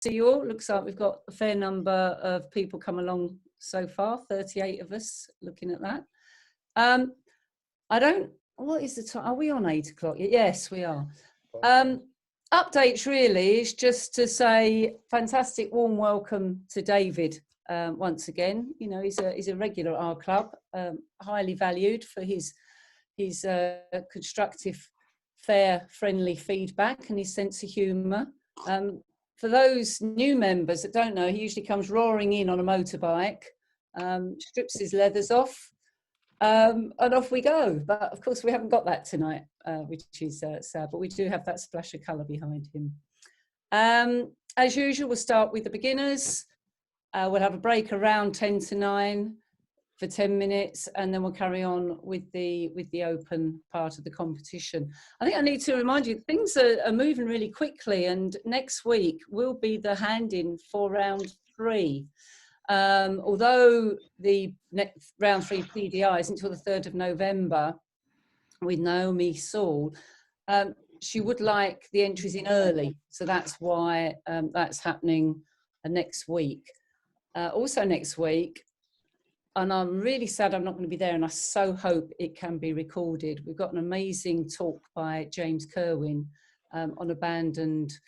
see you all. Looks like we've got a fair number of people come along so far, 38 of us looking at that. What is the time? Are we on 8 o'clock? Yes, we are. Updates really is just to say fantastic warm welcome to David once again. You know, he's a regular at our club, highly valued for his constructive, fair, friendly feedback and his sense of humour. For those new members that don't know, he usually comes roaring in on a motorbike, strips his leathers off, and off we go. But of course we haven't got that tonight, which is sad, but we do have that splash of colour behind him. As usual, we'll start with the beginners. We'll have a break around 10 to 9 for 10 minutes, and then we'll carry on with the open part of the competition. I think I need to remind you, things are moving really quickly, and next week will be the hand-in for round 3. Although the next round 3 PDI isn't until the 3rd of November with Naomi Saul, she would like the entries in early, so that's why that's happening next week. Also next week, and I'm really sad I'm not going to be there, and I so hope it can be recorded. We've got an amazing talk by James Kerwin on abandoned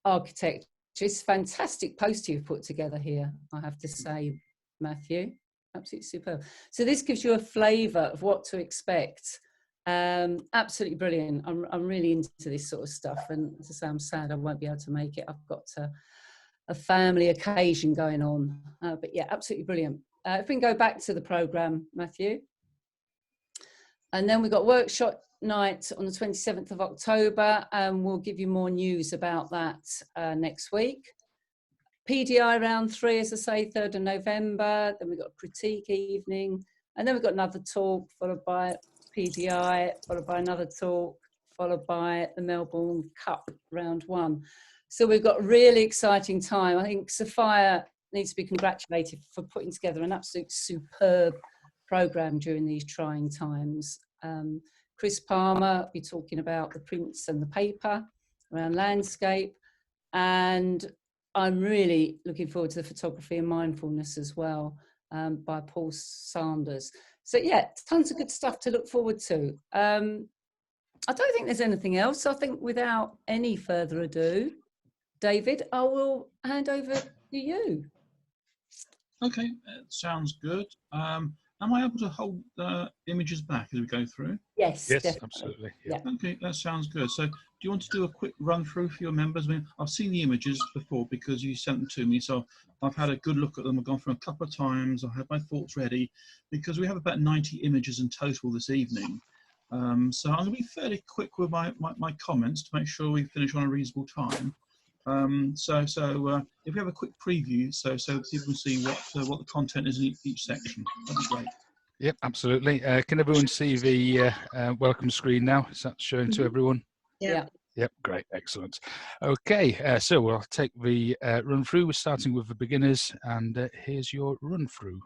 architecture. It's a fantastic poster you've put together here, I have to say, Matthew. Absolutely superb. So this gives you a flavour of what to expect. Absolutely brilliant. I'm really into this sort of stuff, and as I say, I'm sad I won't be able to make it. I've got a family occasion going on, but yeah, absolutely brilliant. If we can go back to the programme, Matthew. And then we've got workshop night on the 27th of October, and we'll give you more news about that next week. PDI round 3, as I say, 3rd of November. Then we've got a critique evening, and then we've got another talk, followed by PDI, followed by another talk, followed by the Melbourne Cup round 1. So we've got a really exciting time. I think Sophia needs to be congratulated for putting together an absolute superb programme during these trying times. Chris Palmer will be talking about the prints and the paper around landscape, and I'm really looking forward to the photography and mindfulness as well, by Paul Sanders. So yeah, tons of good stuff to look forward to. I don't think there's anything else. I think without any further ado, David, I will hand over to you. Okay, sounds good. Am I able to hold images back as we go through? Yes, definitely. Absolutely. Yeah. Okay, that sounds good. So do you want to do a quick run through for your members? I mean, I've seen the images before because you sent them to me, so I've had a good look at them. I've gone through a couple of times. I've had my thoughts ready because we have about 90 images in total this evening. So I'm going to be fairly quick with my comments to make sure we finish on a reasonable time. If we have a quick preview, so people can see what the content is in each section, that'd be great. Yep, absolutely. Can everyone see the welcome screen now? Is that showing to everyone? Yeah. Yep, great, excellent. Okay, so we'll take the run through. We're starting with the beginners, and here's your run through.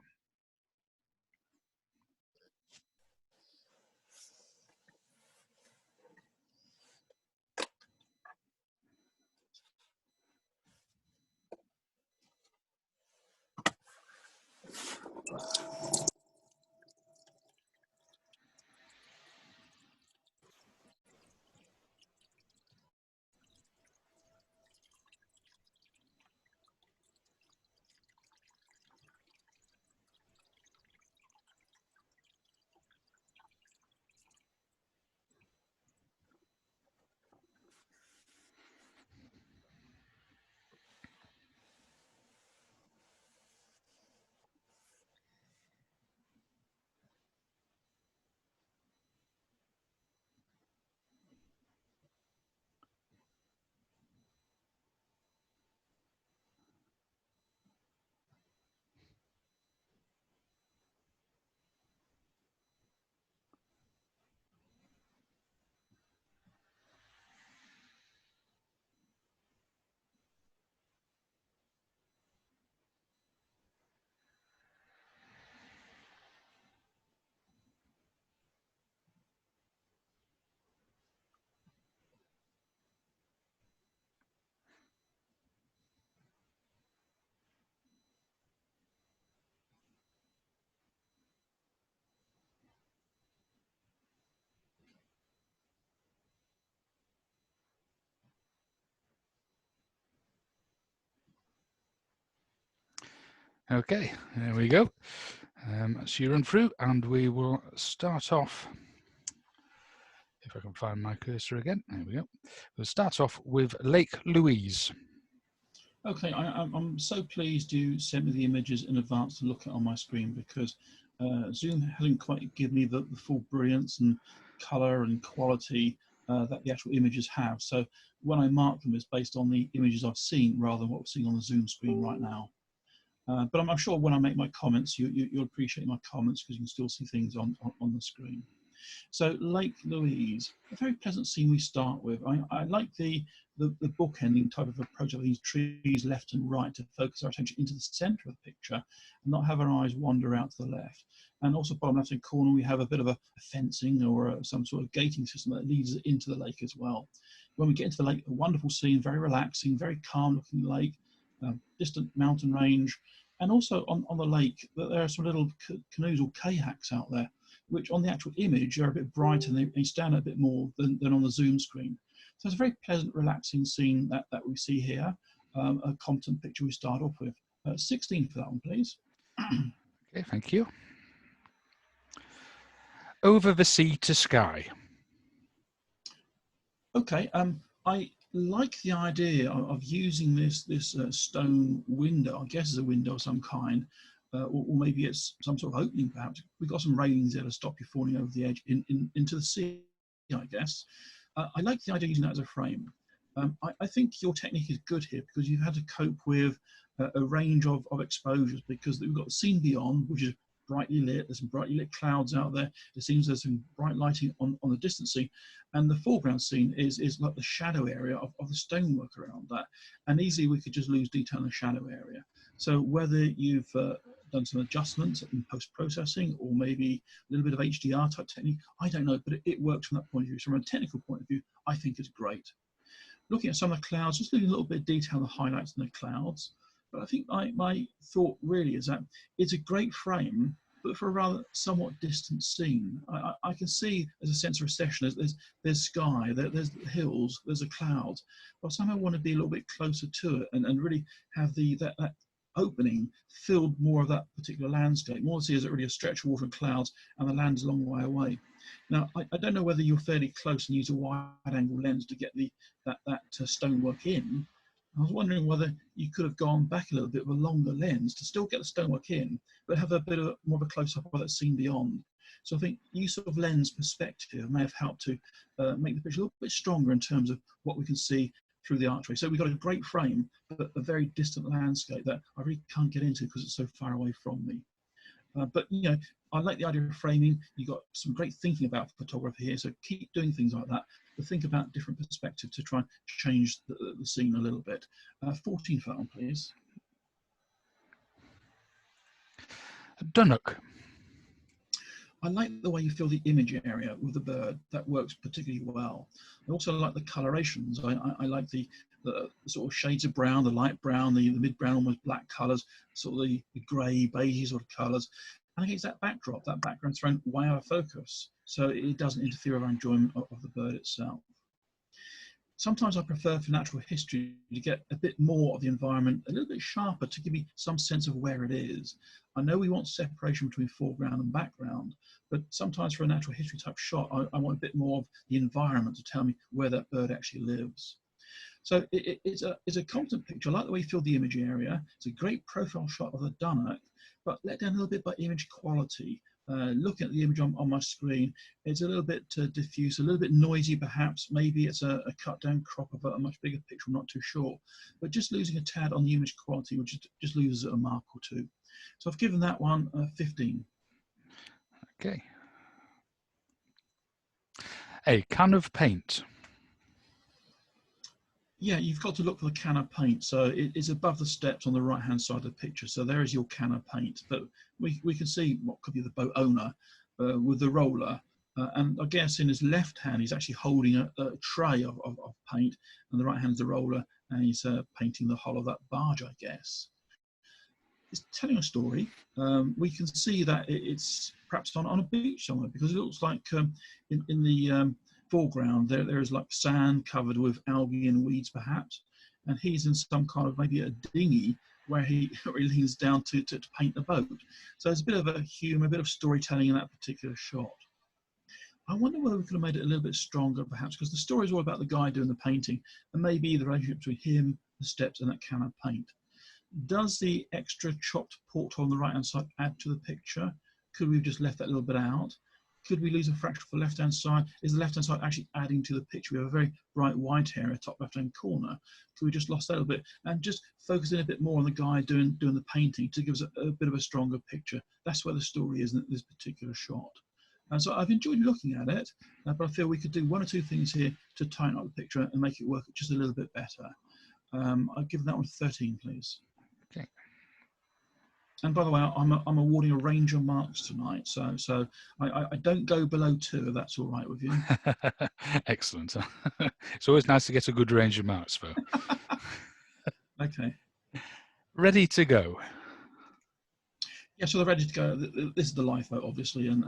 Okay, there we go. So you run through, and we will start off. If I can find my cursor again, there we go. We'll start off with Lake Louise. Okay, I'm so pleased you sent me the images in advance to look at on my screen, because Zoom hasn't quite given me the full brilliance and colour and quality that the actual images have. So when I mark them, it's based on the images I've seen rather than what we're seeing on the Zoom screen right now. But I'm sure when I make my comments, you'll appreciate my comments, because you can still see things on the screen. So Lake Louise, a very pleasant scene we start with. I like the bookending type of approach of these trees left and right to focus our attention into the centre of the picture and not have our eyes wander out to the left. And also bottom left hand corner, we have a bit of a fencing or some sort of gating system that leads us into the lake as well. When we get into the lake, a wonderful scene, very relaxing, very calm looking lake, distant mountain range. And also on the lake, there are some little canoes or kayaks out there, which on the actual image are a bit brighter and they stand out a bit more than on the Zoom screen. So it's a very pleasant, relaxing scene that we see here, a competent picture we start off with. 16 for that one, please. Okay, thank you. Over the Sea to Sky. Okay, I like the idea of using this stone window. I guess it's a window of some kind, or maybe it's some sort of opening perhaps. We've got some railings there to stop you falling over the edge into the sea, I guess. I like the idea of using that as a frame. I think your technique is good here, because you've had to cope with a range of exposures, because we've got the scene beyond, which is brightly lit. There's some brightly lit clouds out there. It seems there's some bright lighting on the distant scene, and the foreground scene is like the shadow area of the stonework around that, and easily we could just lose detail in the shadow area. So whether you've done some adjustments in post-processing, or maybe a little bit of HDR type technique, I don't know, but it works from that point of view. So from a technical point of view, I think it's great. Looking at some of the clouds, just looking a little bit of detail on the highlights in the clouds. But I think my thought really is that it's a great frame, but for a rather somewhat distant scene. I can see there's a sense of recession. There's sky, there's hills, there's a cloud. But somehow I want to be a little bit closer to it and really have that opening filled more of that particular landscape. More to see is it really a stretch of water and clouds, and the land is a long way away. Now, I don't know whether you're fairly close and use a wide-angle lens to get that stonework in. I was wondering whether you could have gone back a little bit with a longer lens to still get the stonework in, but have a bit of more of a close-up of that scene beyond. So I think use of lens perspective may have helped to make the picture a little bit stronger in terms of what we can see through the archway. So we've got a great frame, but a very distant landscape that I really can't get into because it's so far away from me. But you know, I like the idea of framing. You've got some great thinking about photography here, so keep doing things like that. But think about different perspectives to try and change the scene a little bit. 14 for that one, please. Dunnock. I like the way you fill the image area with the bird. That works particularly well. I also like the colorations. I like the sort of shades of brown, the light brown, the mid-brown, almost black colours, sort of the grey, beige sort of colours. And against that background's thrown way out of focus, so it doesn't interfere with our enjoyment of the bird itself. Sometimes I prefer for natural history to get a bit more of the environment, a little bit sharper, to give me some sense of where it is. I know we want separation between foreground and background, but sometimes for a natural history type shot, I want a bit more of the environment to tell me where that bird actually lives. So it's a competent picture. I like the way you fill the image area. It's a great profile shot of the Dunnock, but let down a little bit by image quality. Looking at the image on my screen, it's a little bit diffuse, a little bit noisy perhaps. Maybe it's a cut down crop of a much bigger picture, I'm not too sure. But just losing a tad on the image quality, which just loses a mark or two. So I've given that one 15. Okay. A can of paint. Yeah, you've got to look for the can of paint. So it's above the steps on the right-hand side of the picture. So there is your can of paint. But we can see what could be the boat owner with the roller. And I guess in his left hand, he's actually holding a tray of paint. And the right hand's the roller. And he's painting the hull of that barge, I guess. It's telling a story. We can see that it's perhaps on a beach somewhere, because it looks like in the foreground there is like sand covered with algae and weeds perhaps, and he's in some kind of maybe a dinghy where he leans down to paint the boat. So there's a bit of a humour, a bit of storytelling in that particular shot. I wonder whether we could have made it a little bit stronger, perhaps, because the story is all about the guy doing the painting, and maybe the relationship between him, the steps, and that can of paint. Does the extra chopped portrait on the right-hand side add to the picture? Could we have just left that little bit out? Could we lose a fraction for the left-hand side? Is the left-hand side actually adding to the picture? We have a very bright white area, top left-hand corner. Could we just lost that a little bit and just focus in a bit more on the guy doing the painting to give us a bit of a stronger picture? That's where the story is in this particular shot. And so I've enjoyed looking at it, but I feel we could do one or two things here to tighten up the picture and make it work just a little bit better. I've given that one 13, please. Okay. And by the way, I'm awarding a range of marks tonight, so I don't go below 2, if that's all right with you. Excellent. It's always nice to get a good range of marks, Phil. Okay. Ready to go. Yeah, so they're ready to go. This is the lifeboat, obviously, and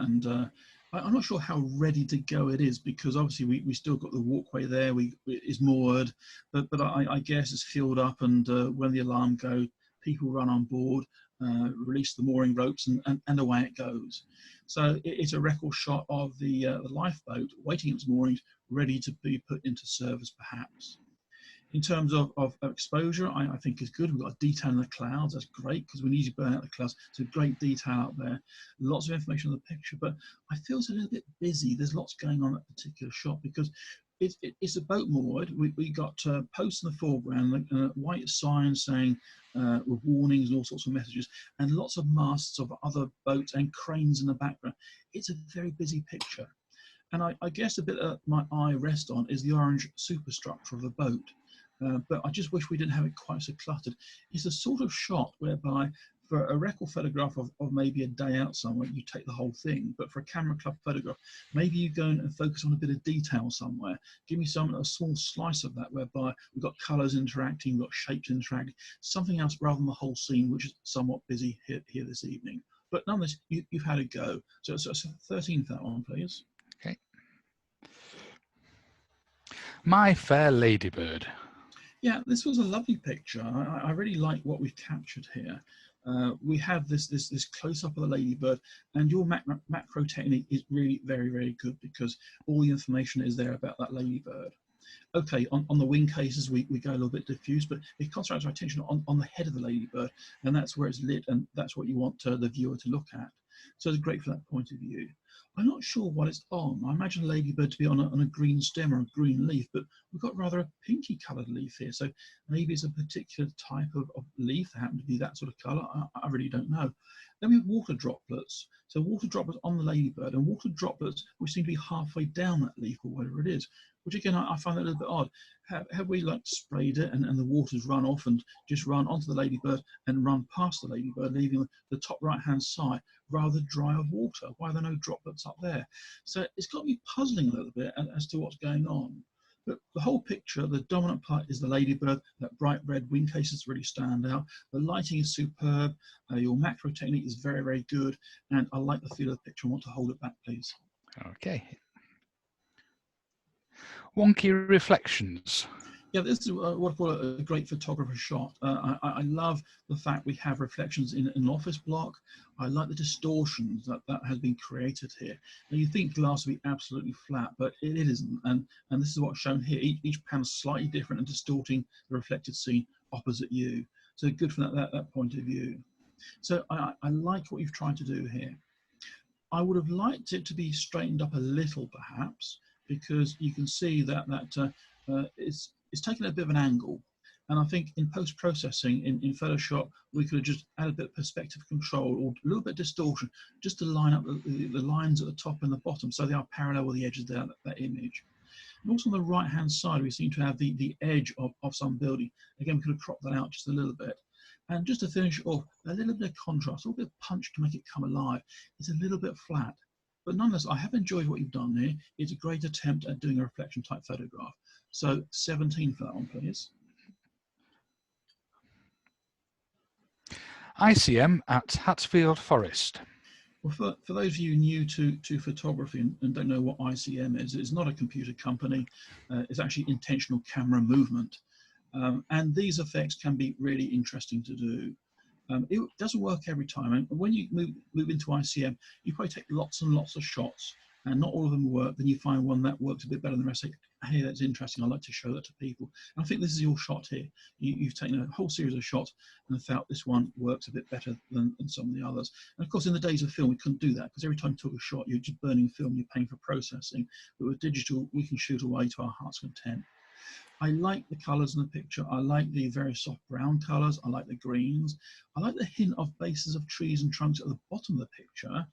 I'm not sure how ready to go it is, because obviously we still got the walkway there. It's moored, but I guess it's fueled up, and when the alarm goes, people run on board, release the mooring ropes, and away it goes. So it's a record shot of the lifeboat waiting at its moorings, ready to be put into service, perhaps. In terms of exposure, I think is good. We've got detail in the clouds. That's great, because we need to burn out the clouds. So great detail out there. Lots of information on the picture, but I feel it's a little bit busy. There's lots going on in that particular shot, because it's a boat moored. We got posts in the foreground, white signs saying with warnings and all sorts of messages, and lots of masts of other boats and cranes in the background. It's a very busy picture. And I guess a bit my eye rests on is the orange superstructure of the boat. But I just wish we didn't have it quite so cluttered. It's a sort of shot whereby, for a record photograph of maybe a day out somewhere, you take the whole thing. But for a camera club photograph, maybe you go and focus on a bit of detail somewhere. Give me a small slice of that, whereby we've got colours interacting, we've got shapes interacting, something else rather than the whole scene, which is somewhat busy here this evening. But nonetheless, you've had a go. So 13 for that one, please. Okay. My Fair Ladybird. Yeah, this was a lovely picture. I really like what we've captured here. We have this close-up of the ladybird, and your macro technique is really very, very good, because all the information is there about that ladybird. Okay, on the wing cases, we go a little bit diffuse, but it concentrates our attention on the head of the ladybird, and that's where it's lit, and that's what you want the viewer to look at. So it's great from that point of view. I'm not sure what it's on. I imagine a ladybird to be on a green stem or a green leaf, but we've got rather a pinky coloured leaf here. So maybe it's a particular type of leaf that happens to be that sort of colour. I really don't know. Then we have water droplets. So water droplets on the ladybird, and water droplets which seem to be halfway down that leaf or whatever it is, which again, I find that a little bit odd. Have we like sprayed it and the water's run off and just run onto the ladybird and run past the ladybird, leaving the top right-hand side rather dry of water? Why are there no droplets up there? So it's got me puzzling a little bit as to what's going on. But the whole picture, the dominant part is the ladybird. That bright red wing cases really stand out. The lighting is superb. Your macro technique is very, very good. And I like the feel of the picture. I want to hold it back, please. Okay. Wonky Reflections. Yeah, this is what I call a great photographer shot. I love the fact we have reflections in an office block. I like the distortions that has been created here. Now, you think glass would be absolutely flat, but it isn't. And this is what's shown here. Each panel is slightly different and distorting the reflected scene opposite you. So good from that point of view. So I like what you've tried to do here. I would have liked it to be straightened up a little, perhaps, because you can see that it's taken a bit of an angle. And I think in post-processing in Photoshop, we could have just added a bit of perspective control or a little bit of distortion just to line up the lines at the top and the bottom so they are parallel with the edges of that image. And also on the right-hand side, we seem to have the edge of some building. Again, we could have cropped that out just a little bit. And just to finish off, a little bit of contrast, a little bit of punch to make it come alive. It's a little bit flat. But nonetheless, I have enjoyed what you've done here. It's a great attempt at doing a reflection type photograph. So 17 for that one, please. ICM at Hatfield Forest. Well, for those of you new to photography and don't know what ICM is, it's not a computer company. It's actually intentional camera movement. And these effects can be really interesting to do. It doesn't work every time, and when you move into ICM, you probably take lots and lots of shots, and not all of them work. Then you find one that works a bit better than the rest. Say, hey, that's interesting. I'd like to show that to people. And I think this is your shot here. You've taken a whole series of shots and felt this one works a bit better than some of the others. And of course, in the days of film, we couldn't do that, because every time you took a shot, you're just burning film. You're paying for processing. But with digital, we can shoot away to our heart's content. I like the colours in the picture. I like the very soft brown colours. I like the greens. I like the hint of bases of trees and trunks at the bottom of the picture.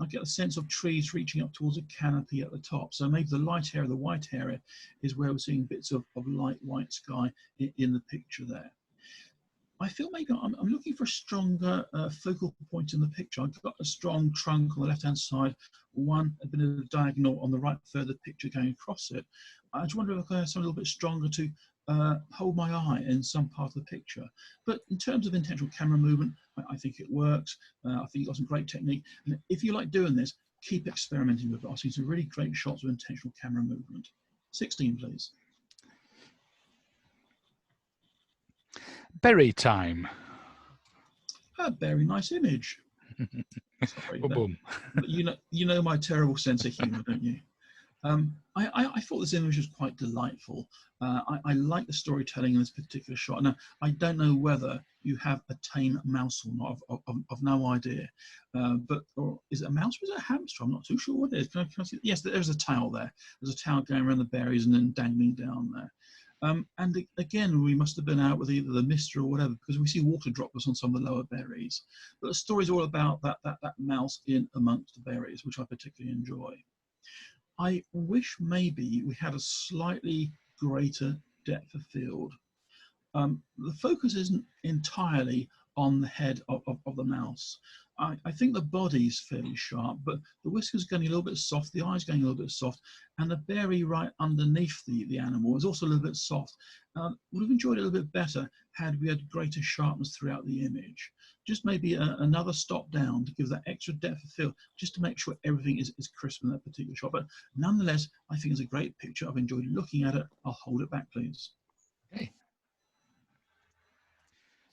I get a sense of trees reaching up towards a canopy at the top. So maybe the light area, the white area, is where we're seeing bits of light white sky in the picture there. I feel maybe I'm looking for a stronger focal point in the picture. I've got a strong trunk on the left-hand side, a bit of a diagonal on the right third of the picture going across it. I just wonder if I could have something a little bit stronger to hold my eye in some part of the picture. But in terms of intentional camera movement, I think it works. I think you've got some great technique. And if you like doing this, keep experimenting with it. I've seen some really great shots of intentional camera movement. 16, please. Berry time. A very nice image. Sorry, Boom. you know my terrible sense of humour, don't you? I thought this image was quite delightful. I like the storytelling in this particular shot. Now, I don't know whether you have a tame mouse or not. I've no idea. Or is it a mouse or is it a hamster? I'm not too sure what it is. Can I see? Yes, there's a tail there. There's a tail going around the berries and then dangling down there. And again, we must have been out with either the mister or whatever, because we see water droplets on some of the lower berries. But the story's all about that mouse in amongst the berries, which I particularly enjoy. I wish maybe we had a slightly greater depth of field. The focus isn't entirely on the head of the mouse. I think the body's fairly sharp, but the whiskers getting a little bit soft, the eyes getting a little bit soft, and the berry right underneath the animal is also a little bit soft. Would have enjoyed it a little bit better had we had greater sharpness throughout the image. Just maybe another stop down to give that extra depth of field, just to make sure everything is crisp in that particular shot. But nonetheless, I think it's a great picture. I've enjoyed looking at it. I'll hold it back, please. Okay.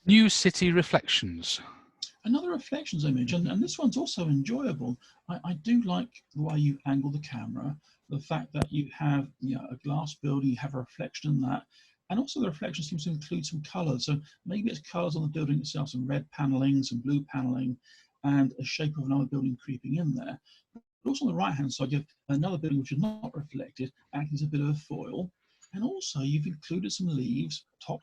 New City Reflections. Another reflections image, and this one's also enjoyable. I do like the way you angle the camera, the fact that you have a glass building, you have a reflection in that, and also the reflection seems to include some colours. So maybe it's colours on the building itself, some red panelling, some blue panelling, and a shape of another building creeping in there. But also on the right-hand side, you have another building which is not reflected, acting as a bit of a foil. And also you've included some leaves, top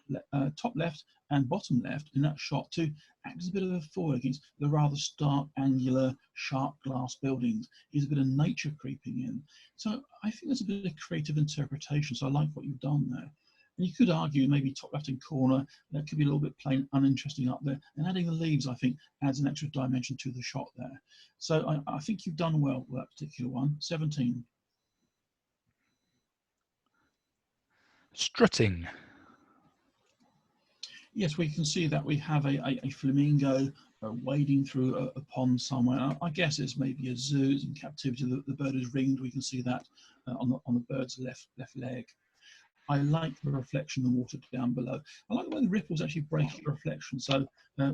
left and bottom left in that shot to act as a bit of a foil against the rather stark, angular, sharp glass buildings. There's a bit of nature creeping in. So I think there's a bit of creative interpretation. So I like what you've done there. And you could argue maybe top left-hand corner, that could be a little bit plain, uninteresting up there. And adding the leaves, I think, adds an extra dimension to the shot there. So I think you've done well with that particular one. 17. Strutting. Yes, we can see that we have a flamingo wading through a pond somewhere. I guess it's maybe a zoo. It's in captivity. The bird is ringed. We can see that on the bird's left leg. I like the reflection of the water down below. I like the way the ripples actually break the reflection. So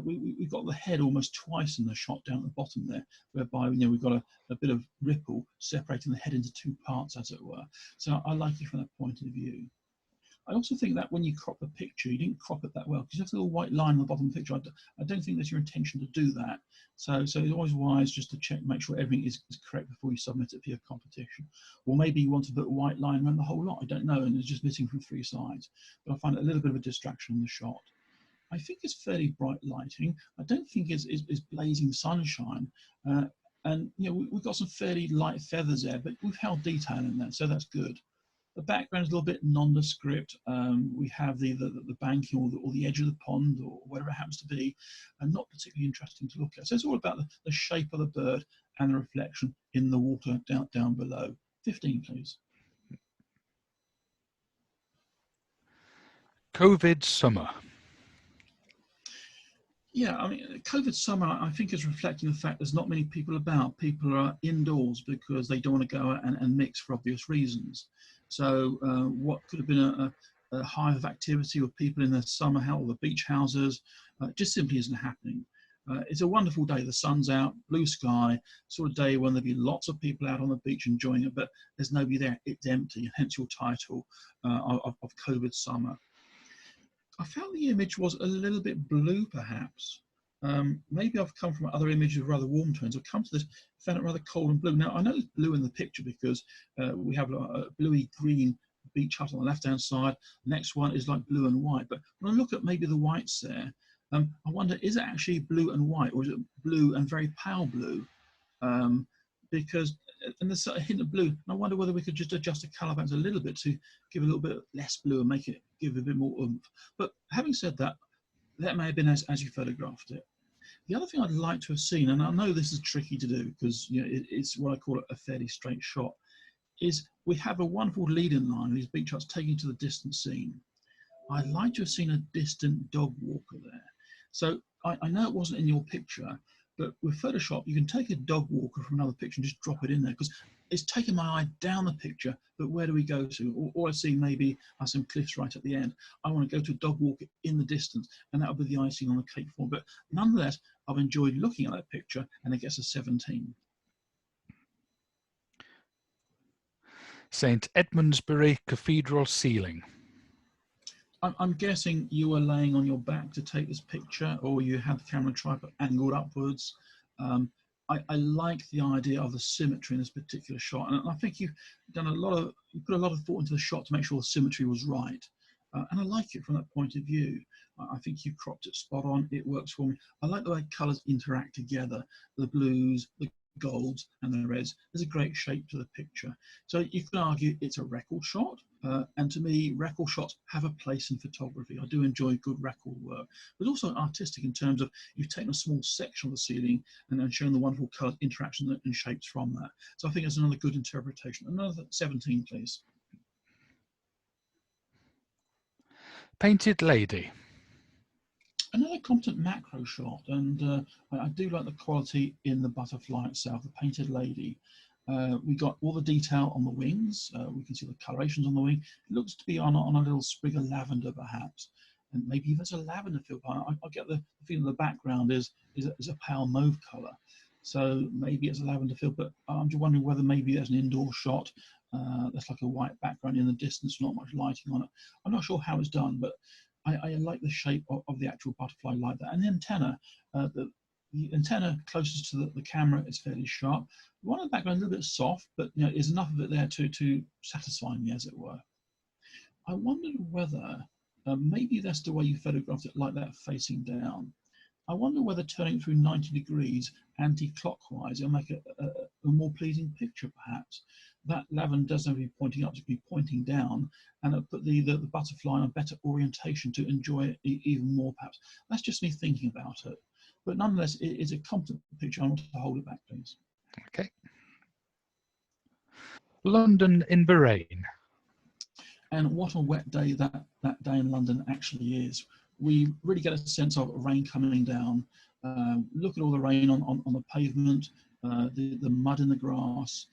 we've got the head almost twice in the shot down at the bottom there, whereby we've got a bit of ripple separating the head into two parts, as it were. So I like it from that point of view. I also think that when you crop the picture, you didn't crop it that well, because you have a little white line on the bottom of the picture. I don't think that's your intention to do that. So it's always wise just to check, make sure everything is correct before you submit it for your competition. Or maybe you want to put a white line around the whole lot. I don't know, and it's just missing from three sides. But I find it a little bit of a distraction in the shot. I think it's fairly bright lighting. I don't think it's blazing sunshine. And we've got some fairly light feathers there, but we've held detail in there, so that's good. The background is a little bit nondescript. We have the banking or the edge of the pond or whatever it happens to be, and not particularly interesting to look at. So it's all about the shape of the bird and the reflection in the water down below. 15, please. COVID summer. Yeah, I mean, COVID summer, I think, is reflecting the fact there's not many people about. People are indoors because they don't want to go out and mix for obvious reasons. So what could have been a hive of activity with people in their summer house, the beach houses. Just simply isn't happening. It's a wonderful day. The sun's out, blue sky, sort of day when there'll be lots of people out on the beach enjoying it, but there's nobody there. It's empty, hence your title of COVID summer. I felt the image was a little bit blue, perhaps. Maybe I've come from other images with rather warm tones. I've come to this, found it rather cold and blue. Now, I know it's blue in the picture because we have a bluey green beach hut on the left-hand side. The next one is like blue and white. But when I look at maybe the whites there, I wonder, is it actually blue and white, or is it blue and very pale blue? Because, and there's a hint of blue. And I wonder whether we could just adjust the colour balance a little bit to give a little bit less blue and make it give a bit more oomph. But having said that, that may have been as you photographed it. The other thing I'd like to have seen, and I know this is tricky to do because it's what I call a fairly straight shot, is we have a wonderful lead-in line, these beach huts taking to the distant scene. I'd like to have seen a distant dog walker there. So I know it wasn't in your picture, but with Photoshop, you can take a dog walker from another picture and just drop it in there, because it's taken my eye down the picture, but where do we go to? All I see maybe are some cliffs right at the end. I want to go to a dog walker in the distance, and that would be the icing on the cake for me. But nonetheless, I've enjoyed looking at that picture, and it gets a 17. St. Edmundsbury Cathedral ceiling. I'm guessing you were laying on your back to take this picture, or you had the camera tripod angled upwards. I like the idea of the symmetry in this particular shot, and I think you've done you put a lot of thought into the shot to make sure the symmetry was right. And I like it from that point of view. I think you cropped it spot on. It works for me. I like the way colours interact together, the blues, the golds and the reds. There's a great shape to the picture. So you can argue it's a record shot. And to me, record shots have a place in photography. I do enjoy good record work, but also artistic in terms of you've taken a small section of the ceiling and then shown the wonderful colour interaction and shapes from that. So I think it's another good interpretation. Another 17, please. Painted lady. Another competent macro shot, and I do like the quality in the butterfly itself, the painted lady. We got all the detail on the wings. We can see the colorations on the wing. It looks to be on a little sprig of lavender, perhaps, and maybe even a lavender feel. I get the feeling the background is a pale mauve colour, so maybe it's a lavender feel. But I'm just wondering whether maybe there's an indoor shot that's like a white background in the distance, not much lighting on it. I'm not sure how it's done, but I like the shape of the actual butterfly like that. And the antenna, the antenna closest to the camera is fairly sharp. The one in the background is a little bit soft, but there's enough of it there to satisfy me, as it were. I wondered whether maybe that's the way you photographed it, like that, facing down. I wonder whether turning through 90 degrees anti-clockwise will make a more pleasing picture, perhaps. That lavender doesn't have to be pointing up, to be pointing down, and it'll put the butterfly in a better orientation to enjoy it even more, perhaps. That's just me thinking about it. But nonetheless, it is a competent picture. I want to hold it back, please. Okay. London in Bahrain. And what a wet day that day in London actually is. We really get a sense of rain coming down. Look at all the rain on the pavement, the mud in the grass,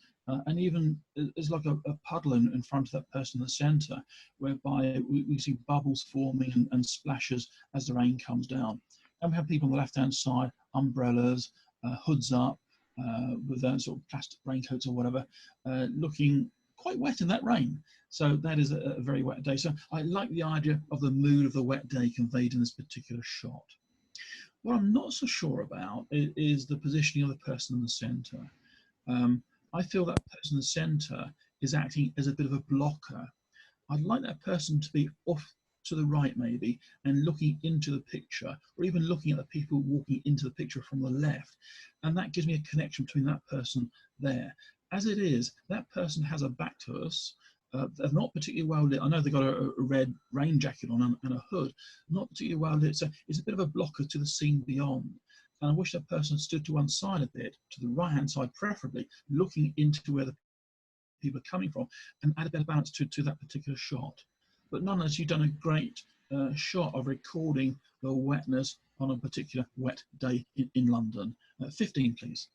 and even it's like a puddle in front of that person in the centre, whereby we see bubbles forming and splashes as the rain comes down. And we have people on the left-hand side, umbrellas, hoods up, with their sort of plastic raincoats or whatever, looking quite wet in that rain. So that is a very wet day. So I like the idea of the mood of the wet day conveyed in this particular shot. What I'm not so sure about is the positioning of the person in the centre. I feel that person in the centre is acting as a bit of a blocker. I'd like that person to be off to the right maybe and looking into the picture, or even looking at the people walking into the picture from the left, and that gives me a connection between that person there. As it is, that person has a back to us. They're not particularly well lit. I know they've got a red rain jacket on and a hood, not particularly well lit, so it's a bit of a blocker to the scene beyond. And I wish that person stood to one side a bit, to the right hand side preferably, looking into where the people are coming from, and add a bit of balance to that particular shot. But nonetheless, you've done a great shot of recording the wetness on a particular wet day in London. 15, please.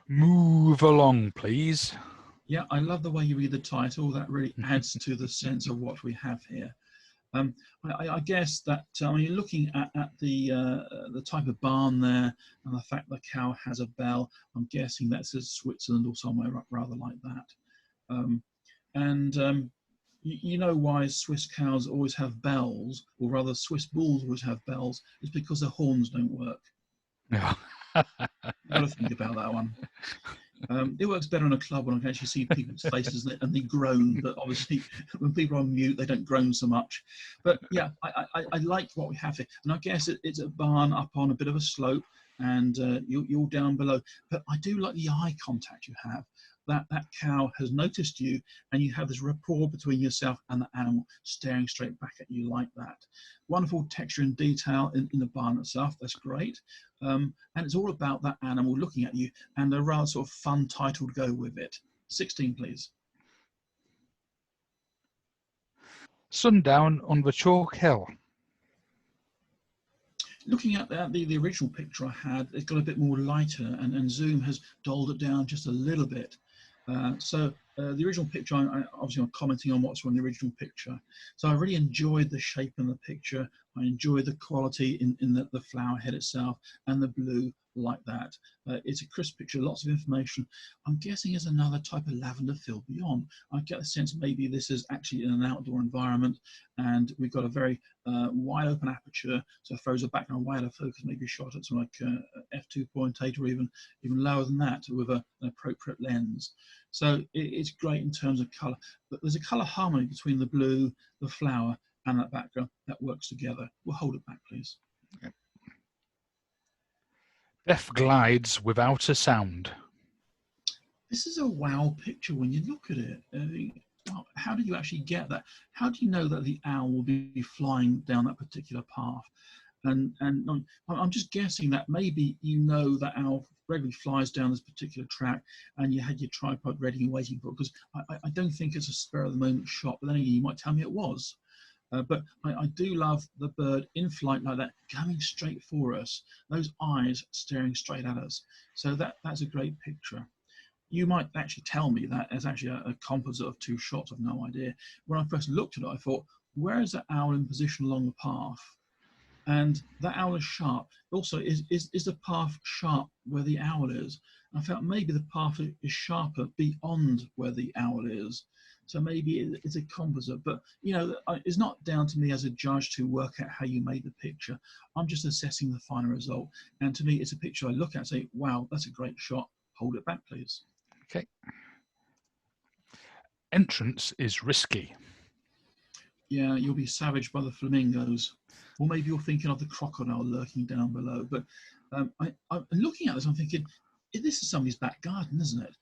Move along, please. Yeah, I love the way you read the title. That really adds to the sense of what we have here. I guess that when you're looking at the type of barn there and the fact the cow has a bell, I'm guessing that's in Switzerland or somewhere rather like that. You know why Swiss cows always have bells, or rather Swiss bulls always have bells? It's because their horns don't work. Yeah. You've got to think about that one. It works better in a club when I can actually see people's faces and they groan, but obviously when people are on mute, they don't groan so much. But yeah, I like what we have here. And I guess it's a barn up on a bit of a slope, and you're down below. But I do like the eye contact you have. That cow has noticed you, and you have this rapport between yourself and the animal staring straight back at you like that. Wonderful texture and detail in the barn itself. That's great. And it's all about that animal looking at you, and a rather sort of fun title to go with it. 16, please. Sundown on the Chalk Hill. Looking at the original picture I had, it's got a bit more lighter, and Zoom has dulled it down just a little bit. The original picture, obviously I'm commenting on what's on the original picture. So I really enjoyed the shape in the picture. I enjoyed the quality in the flower head itself and the blue like that. It's a crisp picture, lots of information. I'm guessing there's another type of lavender field beyond. I get the sense maybe this is actually in an outdoor environment, and we've got a very wide open aperture, so it throws a background way out of focus, maybe shot at something like f2.8 or even lower than that with an appropriate lens. So it's great in terms of colour, but there's a colour harmony between the blue, the flower, and that background that works together. We'll hold it back, please. Okay. Death glides without a sound. This is a wow picture when you look at it. How do you actually get that? How do you know that the owl will be flying down that particular path? And I'm just guessing that maybe you know that owl regularly flies down this particular track, and you had your tripod ready and waiting for it, because I don't think it's a spur of the moment shot, but then again, you might tell me it was. But I do love the bird in flight like that, coming straight for us, those eyes staring straight at us. So that's a great picture. You might actually tell me that as actually a composite of two shots. I've no idea. When I first looked at it, I thought, where is that owl in position along the path? And that owl is sharp. Also, is the path sharp where the owl is? And I felt maybe the path is sharper beyond where the owl is. So maybe it's a composite, but you know, it's not down to me as a judge to work out how you made the picture. I'm just assessing the final result. And to me, it's a picture I look at and say, wow, that's a great shot. Hold it back, please. Okay. Entrance is risky. Yeah, you'll be savaged by the flamingos. Or maybe you're thinking of the crocodile lurking down below. But I'm looking at this, I'm thinking, this is somebody's back garden, isn't it?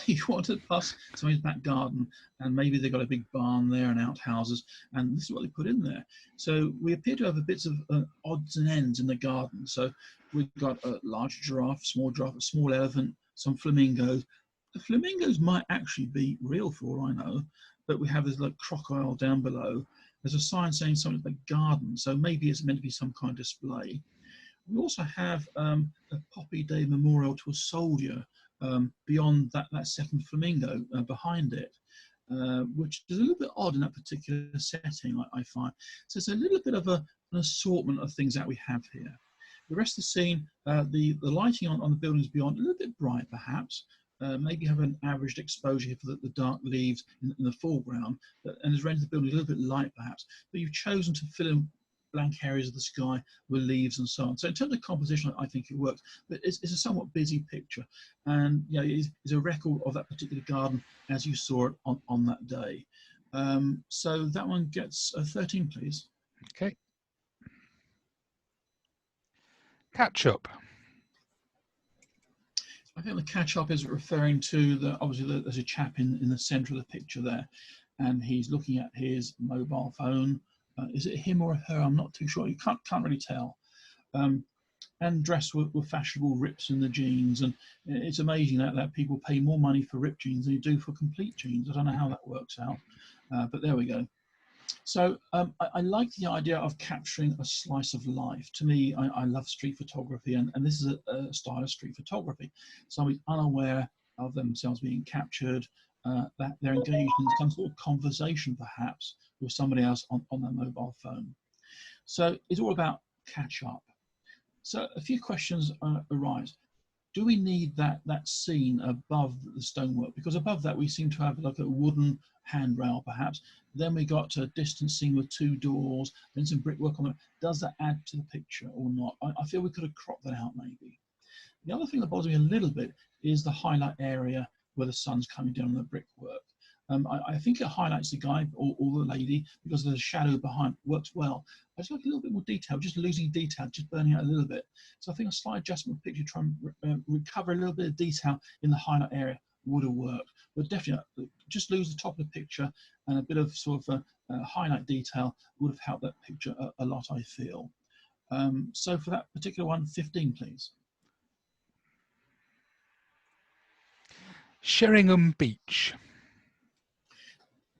You want to pass somebody's back garden, and maybe they've got a big barn there and outhouses, and this is what they put in there. So we appear to have bits of odds and ends in the garden. So we've got a large giraffe, a small elephant, some flamingos. The flamingos might actually be real for all I know, but we have this like crocodile down below. There's a sign saying something like garden, so maybe it's meant to be some kind of display. We also have a Poppy Day memorial to a soldier beyond that second flamingo behind it, which is a little bit odd in that particular setting, I find. So it's a little bit of an assortment of things that we have here. The rest of the scene, the lighting on the buildings beyond, a little bit bright perhaps. Maybe have an averaged exposure here for the dark leaves in the foreground, and has rendered the building a little bit light perhaps, but you've chosen to fill in blank areas of the sky with leaves and so on. So in terms of composition, I think it works, but it's a somewhat busy picture, and you know, it's a record of that particular garden as you saw it on that day. So that one gets a 13, please. Okay. Catch up. I think the catch up is referring to obviously there's a chap in the centre of the picture there, and he's looking at his mobile phone. Is it him or her? I'm not too sure. You can't really tell. And dressed with fashionable rips in the jeans, and it's amazing that people pay more money for ripped jeans than you do for complete jeans. I don't know how that works out, but there we go. So I like the idea of capturing a slice of life. To me, I love street photography, and this is a style of street photography. Somebody's unaware of themselves being captured, that they're engaged in some sort of conversation perhaps with somebody else on their mobile phone. So it's all about catch up. So a few questions arise. Do we need that scene above the stonework? Because above that we seem to have like a wooden handrail perhaps. Then we got a distance scene with 2 doors, then some brickwork on it. Does that add to the picture or not? I feel we could have cropped that out maybe. The other thing that bothers me a little bit is the highlight area where the sun's coming down on the brickwork. I think it highlights the guy or the lady because the shadow behind works well. I just like a little bit more detail, just losing detail, just burning out a little bit. So I think a slight adjustment of picture, try and recover a little bit of detail in the highlight area would have worked. But definitely just lose the top of the picture and a bit of sort of highlight detail would have helped that picture a lot, I feel. So for that particular one, 15, please. Sheringham Beach.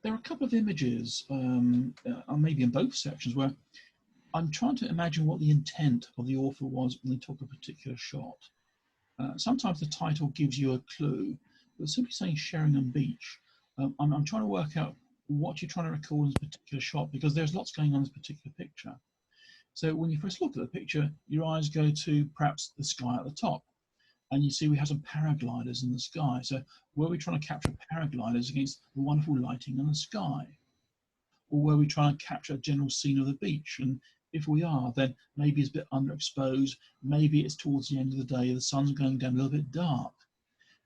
There are a couple of images, maybe in both sections, where I'm trying to imagine what the intent of the author was when they took a particular shot. Sometimes the title gives you a clue, but simply saying Sheringham Beach, I'm trying to work out what you're trying to record in this particular shot, because there's lots going on in this particular picture. So when you first look at the picture, your eyes go to perhaps the sky at the top. And you see we have some paragliders in the sky. So were we trying to capture paragliders against the wonderful lighting in the sky? Or were we trying to capture a general scene of the beach? And if we are, then maybe it's a bit underexposed. Maybe it's towards the end of the day, the sun's going down a little bit dark.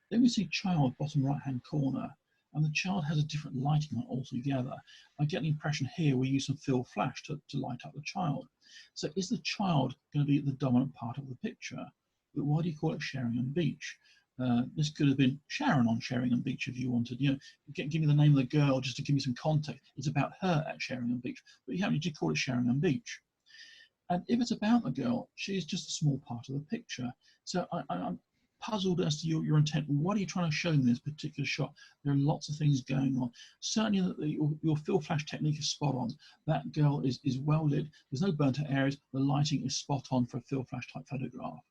Then we see child, bottom right-hand corner, and the child has a different lighting on altogether. I get the impression here we use some fill flash to light up the child. So is the child going to be the dominant part of the picture? But why do you call it Sheringham Beach? This could have been Sharon on Sheringham Beach if you wanted. You know, give me the name of the girl just to give me some context. It's about her at Sheringham Beach, but you happen to call it Sheringham Beach. And if it's about the girl, she's just a small part of the picture. So I'm puzzled as to your intent. What are you trying to show in this particular shot? There are lots of things going on. Certainly your fill flash technique is spot on. That girl is well lit. There's no burnt out areas. The lighting is spot on for a fill flash type photograph.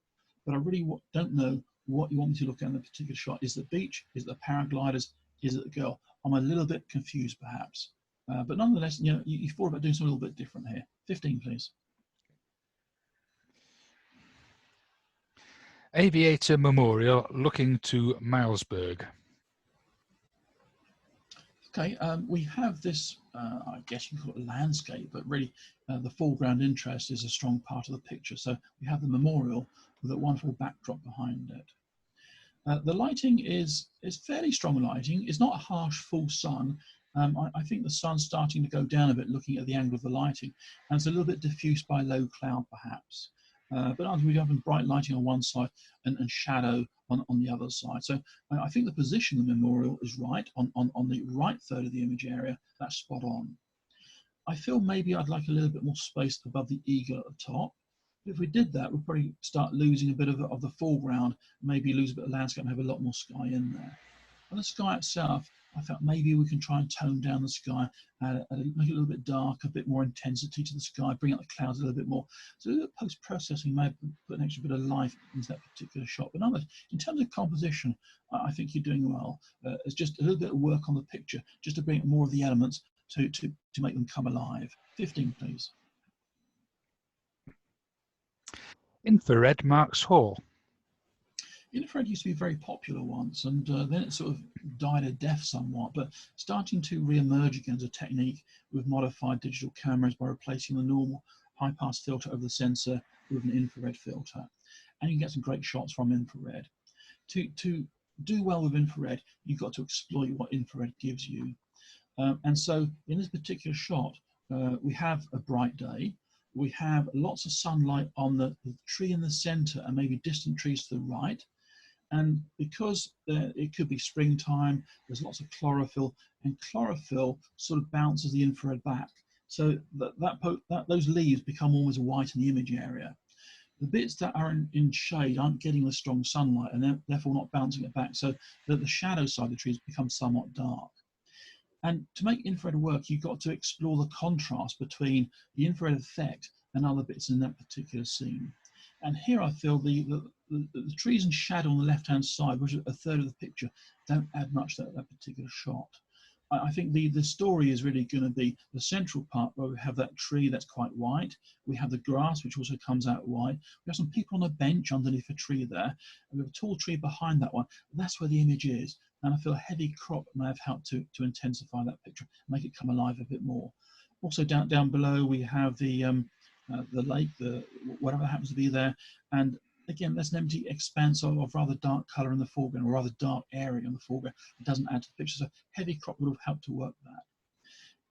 But I really don't know what you want me to look at in the particular shot. Is it the beach? Is it the paragliders? Is it the girl? I'm a little bit confused, perhaps. But nonetheless, you know, you thought about doing something a little bit different here. 15, please. Aviator Memorial looking to Milesburg. Okay, we have this, I guess you can call it a landscape, but really the foreground interest is a strong part of the picture. So we have the memorial with a wonderful backdrop behind it. The lighting is fairly strong lighting. It's not a harsh full sun. I think the sun's starting to go down a bit looking at the angle of the lighting, and it's a little bit diffused by low cloud perhaps. But we have bright lighting on one side and shadow on the other side. So I think the position of the memorial is right on the right third of the image area. That's spot on. I feel maybe I'd like a little bit more space above the eagle at the top. If we did that, we'd probably start losing a bit of the foreground, maybe lose a bit of landscape and have a lot more sky in there. And the sky itself, I thought maybe we can try and tone down the sky, make it a little bit dark, a bit more intensity to the sky, bring out the clouds a little bit more. So a little post-processing may put an extra bit of life into that particular shot. But nonetheless, in terms of composition, I think you're doing well. It's just a little bit of work on the picture, just to bring more of the elements to make them come alive. 15, please. Infrared Marks Hall. Infrared used to be very popular once, and then it sort of died a death somewhat, but starting to re-emerge again as a technique with modified digital cameras by replacing the normal high-pass filter of the sensor with an infrared filter. And you can get some great shots from infrared. To do well with infrared, you've got to exploit what infrared gives you. And so in this particular shot, we have a bright day. We have lots of sunlight on the tree in the center and maybe distant trees to the right. And because it could be springtime, there's lots of chlorophyll, and chlorophyll sort of bounces the infrared back. So those leaves become almost white in the image area. The bits that are in shade aren't getting the strong sunlight and they're therefore not bouncing it back. So the shadow side of the trees becomes somewhat dark. And to make infrared work, you've got to explore the contrast between the infrared effect and other bits in that particular scene. And here I feel the trees and shadow on the left-hand side, which is a third of the picture, don't add much to that particular shot. I think the story is really going to be the central part where we have that tree that's quite white. We have the grass, which also comes out white. We have some people on a bench underneath a tree there. And we have a tall tree behind that one. That's where the image is. And I feel a heavy crop may have helped to intensify that picture, make it come alive a bit more. Also down below, we have the lake, whatever happens to be there. And again, that's an empty expanse of rather dark colour in the foreground, or rather dark area in the foreground. It doesn't add to the picture, so heavy crop would have helped to work that.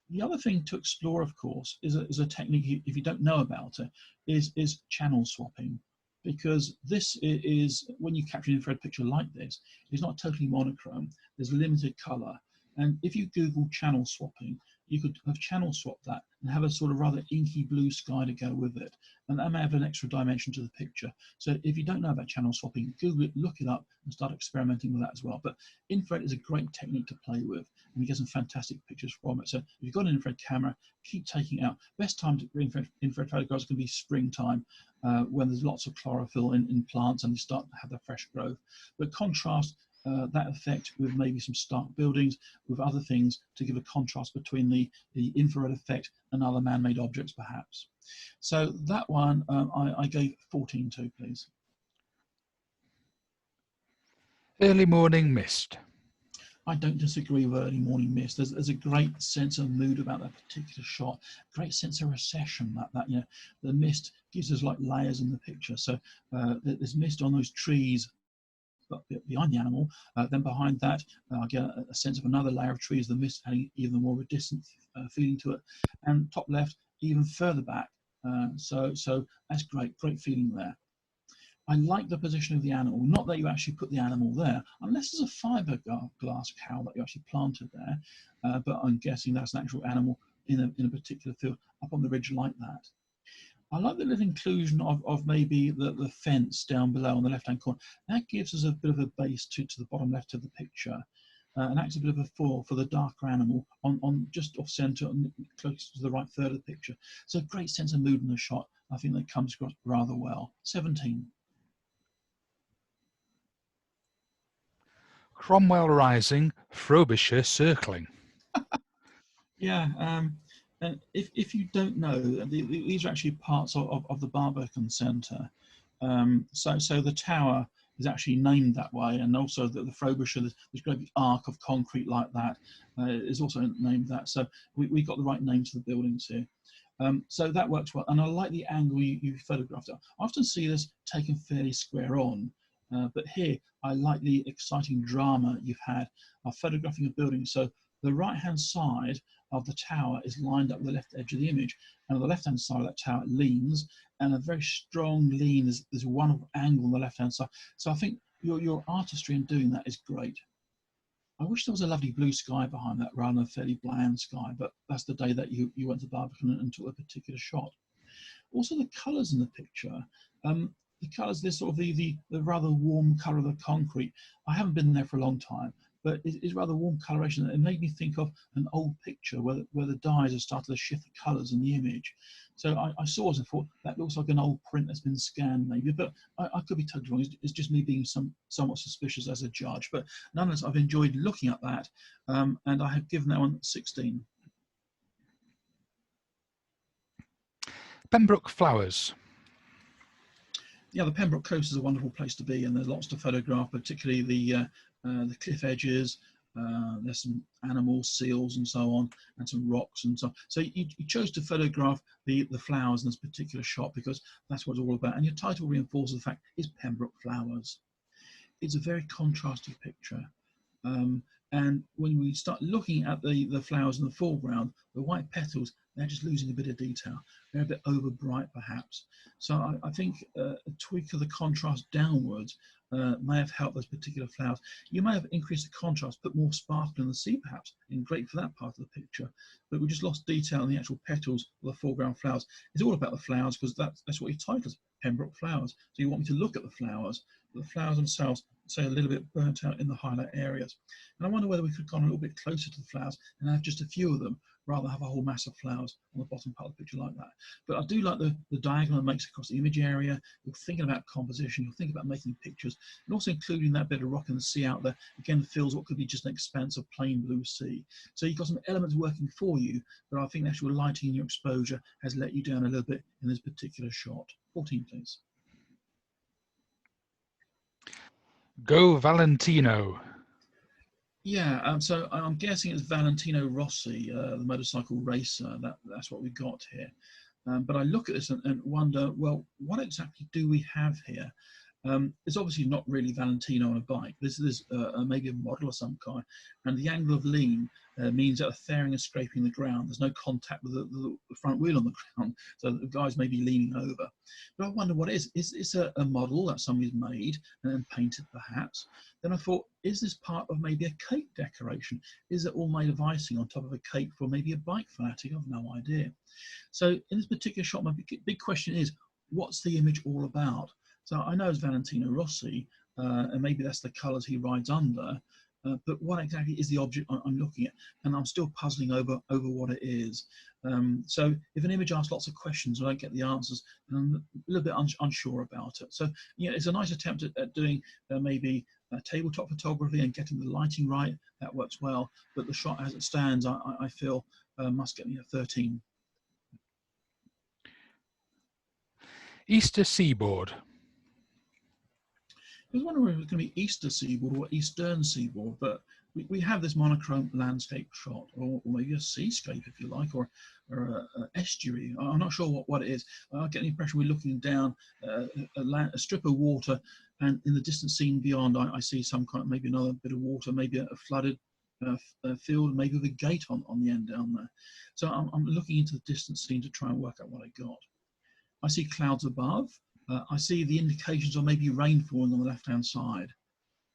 The other thing to explore, of course, is a technique, if you don't know about it, is channel swapping. Because this is, when you capture an infrared picture like this, it's not totally monochrome, there's limited colour. And if you Google channel swapping, you could have channel swapped that and have a sort of rather inky blue sky to go with it. And that may have an extra dimension to the picture. So if you don't know about channel swapping, Google it, look it up, and start experimenting with that as well. But infrared is a great technique to play with, and you get some fantastic pictures from it. So if you've got an infrared camera, keep taking it out. Best time to bring infrared photographs can be springtime, when there's lots of chlorophyll in plants and you start to have the fresh growth. But contrast that effect with maybe some stark buildings, with other things to give a contrast between the infrared effect and other man-made objects perhaps. So that one I gave 14 to, please. Early morning mist. I don't disagree with early morning mist. There's a great sense of mood about that particular shot, great sense of recession. That you know, the mist gives us like layers in the picture. So there's mist on those trees behind the animal, then behind that I get a sense of another layer of trees, the mist adding even more of a distant feeling to it, and top left even further back, so that's great feeling there. I like the position of the animal, not that you actually put the animal there, unless there's a fiberglass cow that you actually planted there, but I'm guessing that's an actual animal in a particular field up on the ridge like that. I like the little inclusion of maybe the fence down below on the left-hand corner. That gives us a bit of a base to the bottom left of the picture, and acts a bit of a foil for the darker animal on just off centre, close to the right third of the picture. So a great sense of mood in the shot. I think that comes across rather well. 17. Cromwell rising, Frobisher circling. Yeah. And if you don't know, these are actually parts of the Barbican Centre. So the tower is actually named that way, and also the Frobisher, this great arc of concrete like that, is also named that. So we got the right name to the buildings here. So that works well, and I like the angle you photographed it. I often see this taken fairly square on, but here I like the exciting drama you've had of photographing a building. So the right-hand side of the tower is lined up with the left edge of the image, and on the left-hand side of that tower it leans, and a very strong lean. There's one angle on the left-hand side. So I think your artistry in doing that is great. I wish there was a lovely blue sky behind that rather than a fairly bland sky, but that's the day that you went to Barbican and took a particular shot. Also the colours in the picture. The colours, this sort of the rather warm colour of the concrete. I haven't been there for a long time, but it's rather warm coloration. It made me think of an old picture where the dyes have started to shift the colours in the image. So I saw it and thought, that looks like an old print that's been scanned maybe, but I could be totally wrong. It's just me being somewhat suspicious as a judge. But nonetheless, I've enjoyed looking at that, and I have given that one 16. Pembroke flowers. Yeah, the Pembroke coast is a wonderful place to be, and there's lots to photograph, particularly the cliff edges. There's some animals, seals and so on, and some rocks and so on. So you chose to photograph the flowers in this particular shot because that's what it's all about. And your title reinforces the fact it's Pembroke flowers. It's a very contrasting picture. And when we start looking at the flowers in the foreground, the white petals, they're just losing a bit of detail. They're a bit over bright perhaps. So I think a tweak of the contrast downwards may have helped those particular flowers. You may have increased the contrast, put more sparkle in the sea perhaps, and great for that part of the picture. But we just lost detail in the actual petals of the foreground flowers. It's all about the flowers because that's what your title is, Pembroke flowers. So you want me to look at the flowers, but the flowers themselves say a little bit burnt out in the highlight areas. And I wonder whether we could have gone a little bit closer to the flowers and have just a few of them rather than have a whole mass of flowers on the bottom part of the picture like that. But I do like the diagonal it makes across the image area. You're thinking about composition, you're thinking about making pictures, and also including that bit of rock in the sea out there, again, fills what could be just an expanse of plain blue sea. So you've got some elements working for you, but I think the actual lighting in your exposure has let you down a little bit in this particular shot. 14, please. Go Valentino. Yeah, so I'm guessing it's Valentino Rossi, the motorcycle racer. That's what we've got here. But I look at this and wonder, well, what exactly do we have here? It's obviously not really Valentino on a bike. This is maybe a model of some kind, and the angle of lean means that the fairing is scraping the ground. There's no contact with the front wheel on the ground, so the guy's maybe leaning over. But I wonder what it is. Is it a model that somebody's made and painted perhaps? Then I thought, is this part of maybe a cake decoration? Is it all made of icing on top of a cake for maybe a bike fanatic? I've no idea. So in this particular shot, my big question is, what's the image all about? So I know it's Valentino Rossi, and maybe that's the colours he rides under, but what exactly is the object I'm looking at? And I'm still puzzling over what it is. So if an image asks lots of questions and I don't get the answers, then I'm a little bit unsure about it. So yeah, it's a nice attempt at doing maybe tabletop photography and getting the lighting right. That works well, but the shot as it stands, I feel must get me a 13. Easter Seaboard. I was wondering if it was going to be Easter Seaboard or Eastern Seaboard, but we have this monochrome landscape shot, or maybe a seascape if you like, or an estuary. I'm not sure what it is. I get the impression we're looking down a strip of water, and in the distant scene beyond I see some kind of, maybe another bit of water, maybe a flooded field, maybe with a gate on the end down there. So I'm looking into the distant scene to try and work out what I got. I see clouds above. I see the indications of maybe rain falling on the left-hand side,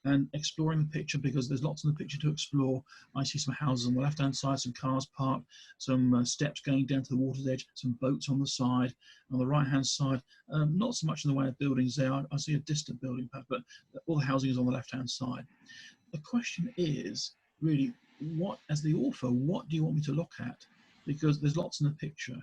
and exploring the picture, because there's lots in the picture to explore. I see some houses on the left-hand side, some cars parked, some steps going down to the water's edge, some boats on the side. On the right-hand side, not so much in the way of buildings there. I see a distant building path, but all the housing is on the left-hand side. The question is really, what, as the author, what do you want me to look at? Because there's lots in the picture.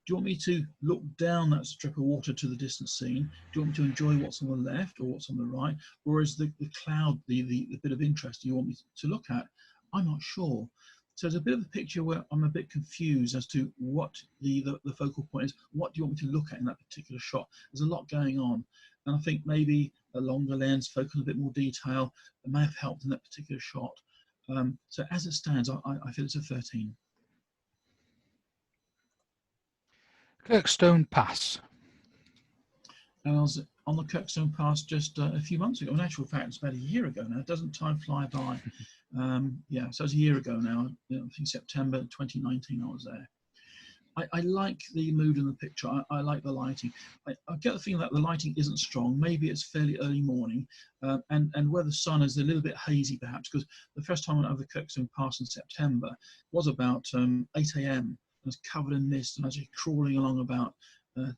Do you want me to look down that strip of water to the distant scene? Do you want me to enjoy what's on the left or what's on the right? Or is the cloud the bit of interest you want me to look at? I'm not sure. So there's a bit of a picture where I'm a bit confused as to what the focal point is. What do you want me to look at in that particular shot? There's a lot going on. And I think maybe a longer lens, focus a bit more detail, it may have helped in that particular shot. So as it stands, I feel it's a 13. Kirkstone Pass. I was on the Kirkstone Pass just a few months ago. In actual fact, it's about a year ago now. Doesn't time fly by? Yeah, so it's a year ago now. I think September 2019 I was there. I like the mood in the picture. I like the lighting. I get the feeling that the lighting isn't strong. Maybe it's fairly early morning, and where the sun is a little bit hazy perhaps, because the first time I went over the Kirkstone Pass in September was about 8 AM. I was covered in mist and actually crawling along about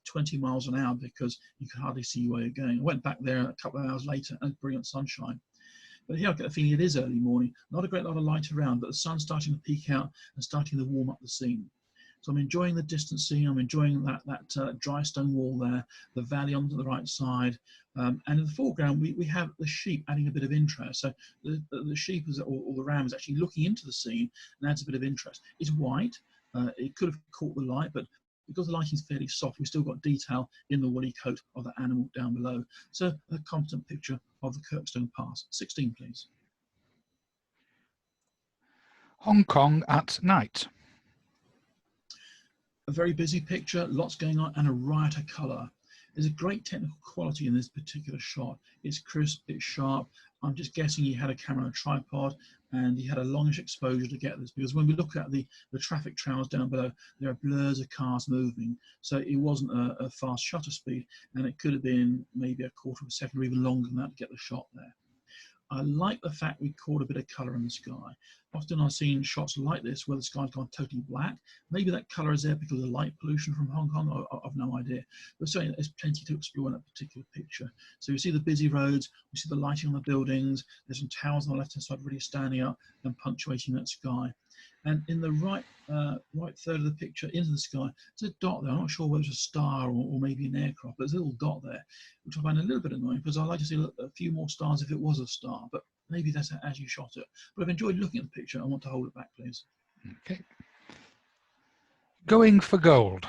20 miles an hour because you could hardly see where you're going. I went back there a couple of hours later and brilliant sunshine. But here I get the feeling it is early morning. Not a great lot of light around, but the sun's starting to peek out and starting to warm up the scene. So I'm enjoying the distant scene. I'm enjoying that dry stone wall there, the valley on the right side. And in the foreground, we have the sheep adding a bit of interest. So the sheep or the ram is actually looking into the scene and adds a bit of interest. It's white. It could have caught the light, but because the lighting is fairly soft, we've still got detail in the woolly coat of the animal down below. So a competent picture of the Kirkstone Pass. 16, please. Hong Kong at night. A very busy picture, lots going on, and a riot of colour. There's a great technical quality in this particular shot. It's crisp, it's sharp. I'm just guessing he had a camera on a tripod and he had a longish exposure to get this, because when we look at the traffic trails down below, there are blurs of cars moving. So it wasn't a fast shutter speed, and it could have been maybe a quarter of a second or even longer than that to get the shot there. I like the fact we caught a bit of colour in the sky. Often I've seen shots like this where the sky's gone totally black. Maybe that colour is there because of light pollution from Hong Kong. I've no idea. But certainly there's plenty to explore in that particular picture. So you see the busy roads, we see the lighting on the buildings, there's some towers on the left-hand side really standing up and punctuating that sky. And in the right third of the picture into the sky, there's a dot there. I'm not sure whether it's a star or maybe an aircraft, but there's a little dot there, which I find a little bit annoying because I'd like to see a few more stars if it was a star, but maybe that's as you shot it. But I've enjoyed looking at the picture. I want to hold it back, please. Okay. Going for gold.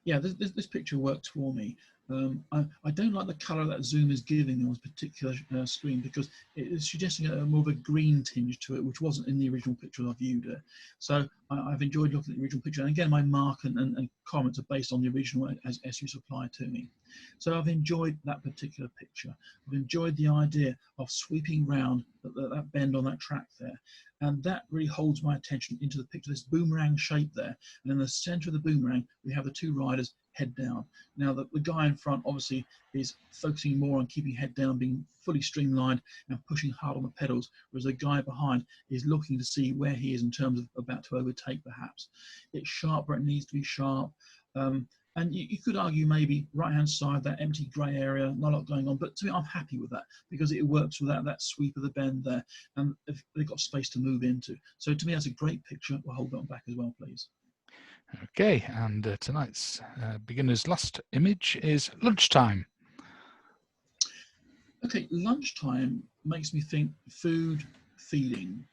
Yeah, this picture worked for me. I don't like the colour that zoom is giving me on this particular screen because it is suggesting more of a green tinge to it, which wasn't in the original picture I viewed it. So I've enjoyed looking at the original picture. And again, my mark and comments are based on the original as you supplied to me. So I've enjoyed that particular picture. I've enjoyed the idea of sweeping round that bend on that track there. And that really holds my attention into the picture, this boomerang shape there. And in the center of the boomerang, we have the two riders head down. Now the guy in front obviously is focusing more on keeping head down, being fully streamlined and pushing hard on the pedals, whereas the guy behind is looking to see where he is in terms of about to overtake perhaps. It's sharp where it needs to be sharp. And you could argue maybe right-hand side, that empty grey area, not a lot going on. But to me, I'm happy with that because it works without that sweep of the bend there. And they've got space to move into. So to me, that's a great picture. We'll hold that back as well, please. Okay, and tonight's beginner's last image is lunchtime. Okay, lunchtime makes me think food, feeding.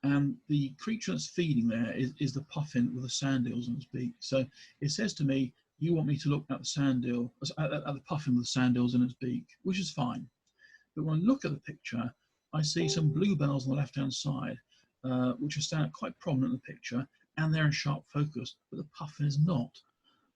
And the creature that's feeding there is the puffin with the sand eels on its beak. So it says to me, you want me to look at the sand eel, at the puffin with the sand eels in its beak, which is fine. But when I look at the picture, I see some bluebells on the left-hand side, which are standing quite prominent in the picture, and they're in sharp focus, but the puffin is not.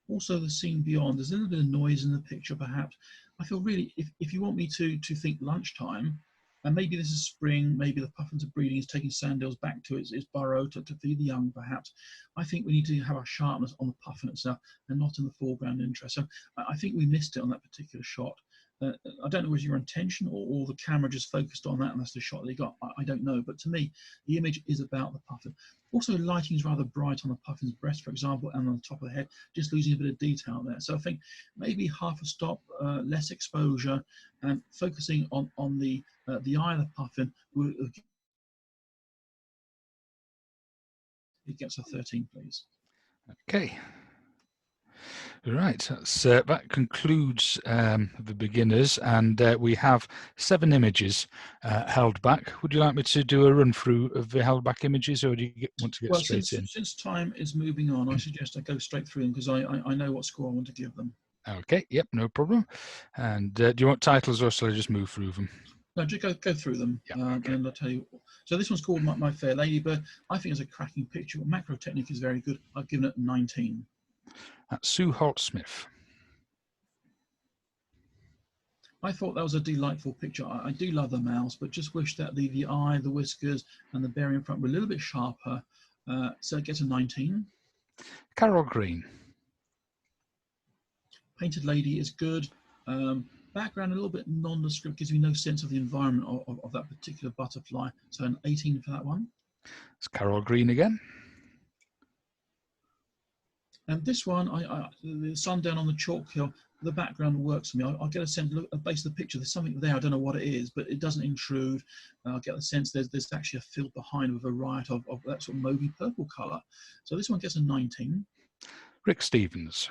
Also, the scene beyond, there's a little bit of noise in the picture, perhaps. I feel really, if you want me to think lunchtime, and maybe this is spring, maybe the puffins are breeding, it's taking sand eels back to its burrow to feed the young, perhaps. I think we need to have our sharpness on the puffin itself and not in the foreground interest. So I think we missed it on that particular shot. I don't know was your intention or the camera just focused on that and that's the shot they got. I don't know, but to me, the image is about the puffin. Also, lighting is rather bright on the puffin's breast, for example, and on the top of the head, just losing a bit of detail there. So I think maybe half a stop, less exposure, and focusing on the eye of the puffin. It gets a 13, please. Okay. Right, that concludes the beginners, and we have 7 images held back. Would you like me to do a run through of the held back images, or do you want to get straight in? Since time is moving on, I suggest I go straight through them because I know what score I want to give them. Okay, yep, no problem. And do you want titles, or shall I just move through them? No, just go through them, yeah, okay. And I'll tell you. So this one's called My Fair Ladybird. I think it's a cracking picture. Macro technique is very good. I've given it 19. That's Sue Holt-Smith. I thought that was a delightful picture. I do love the mouse, but just wish that the eye, the whiskers, and the berry in front were a little bit sharper. So it gets a 19. Carol Green. Painted Lady is good. Background a little bit nondescript, gives me no sense of the environment of that particular butterfly. So an 18 for that one. It's Carol Green again. And this one, the sundown on the chalk hill, the background works for me. I'll get a sense, look at the base of the picture, there's something there, I don't know what it is, but it doesn't intrude. I'll get the sense there's actually a field behind with a riot of that sort of mauvey purple colour. So this one gets a 19. Rick Stevens.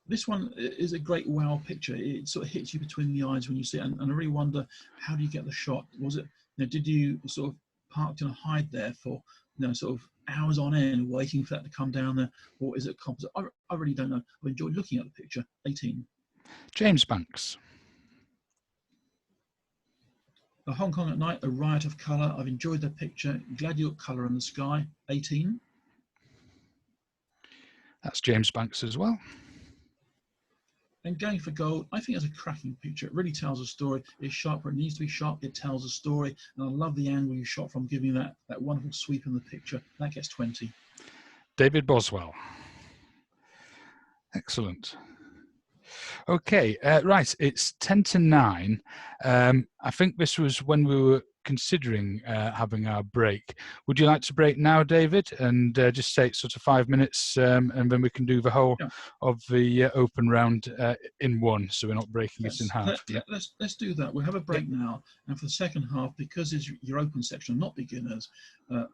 This one is a great wow picture. It sort of hits you between the eyes when you see it, and I really wonder, how do you get the shot? Was it, did you sort of parked in a hide there for, sort of hours on end waiting for that to come down there, or is it composite? I really don't know. I've enjoyed looking at the picture. 18. James Banks. The Hong Kong at night, a riot of colour. I've enjoyed the picture. Glad you got colour in the sky. 18. That's James Banks as well. And Going for Gold, I think it's a cracking picture. It really tells a story. It's sharp where it needs to be sharp. It tells a story. And I love the angle you shot from, giving that wonderful sweep in the picture. That gets 20. David Boswell. Excellent. Okay, right, it's 10 to 9. I think this was when we were considering having our break. Would you like to break now, David, and just take sort of 5 minutes, and then we can do the whole of the open round in one, so we're not breaking it in half? Let's do that. We'll have a break now, and for the second half, because it's your open section, not beginners,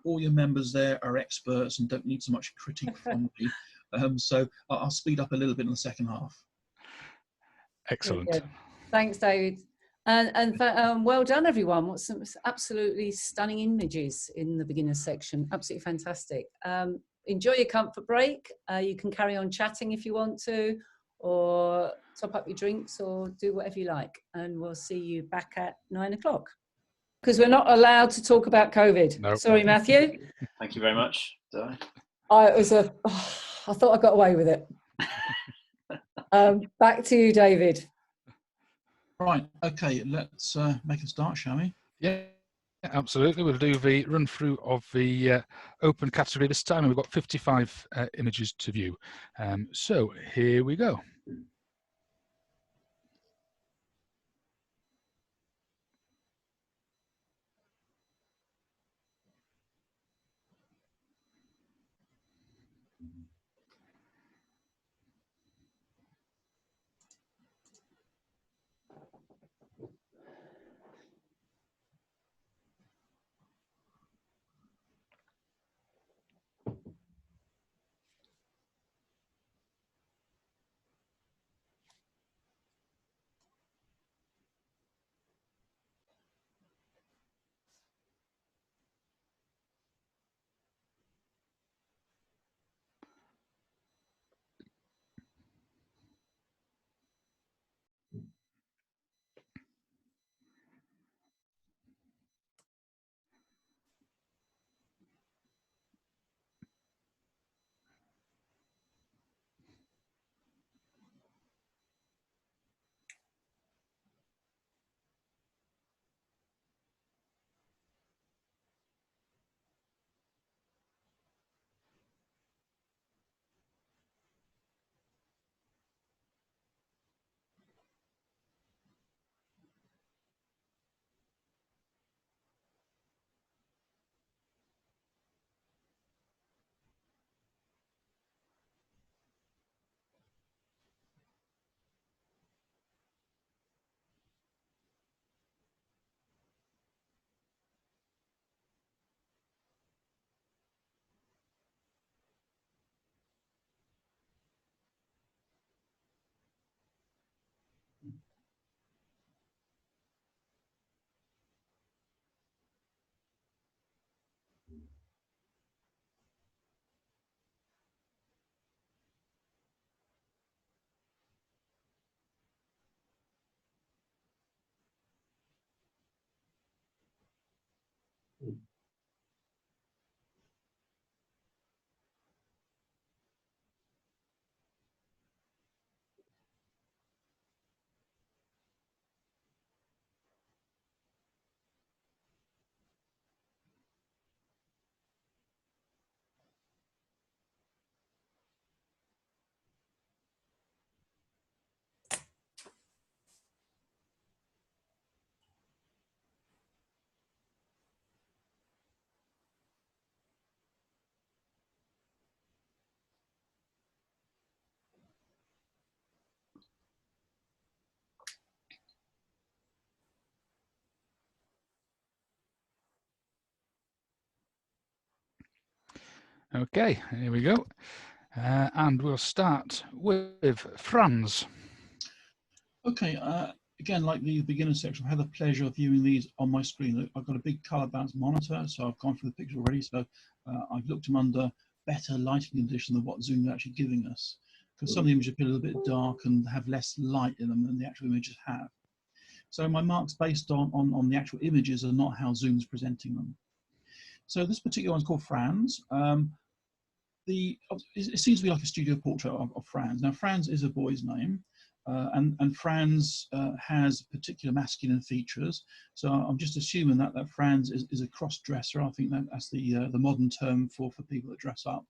all your members there are experts and don't need so much critique from me. So I'll speed up a little bit in the second half. Excellent. Thanks, David. And well done, everyone. What's some absolutely stunning images in the beginner section. Absolutely fantastic. Enjoy your comfort break. You can carry on chatting if you want to, or top up your drinks, or do whatever you like. And we'll see you back at 9 o'clock. Because we're not allowed to talk about COVID. No. Sorry, Matthew. Thank you very much, Di. I thought I got away with it. Back to you, David. Right, okay, let's make a start, shall we? Yeah, absolutely. We'll do the run through of the open category this time, and we've got 55 images to view. So here we go. Okay, here we go. And we'll start with Franz. Okay, again, like the beginner section, I had the pleasure of viewing these on my screen. I've got a big color balance monitor, so I've gone through the pictures already. So I've looked them under better lighting conditions than what Zoom is actually giving us, because some of the images appear a little bit dark and have less light in them than the actual images have. So my marks based on the actual images are not how Zoom's presenting them. So this particular one's called Franz. It seems to be like a studio portrait of Franz. Now, Franz is a boy's name, and Franz has particular masculine features. So I'm just assuming that Franz is a cross-dresser. I think that's the modern term for people that dress up.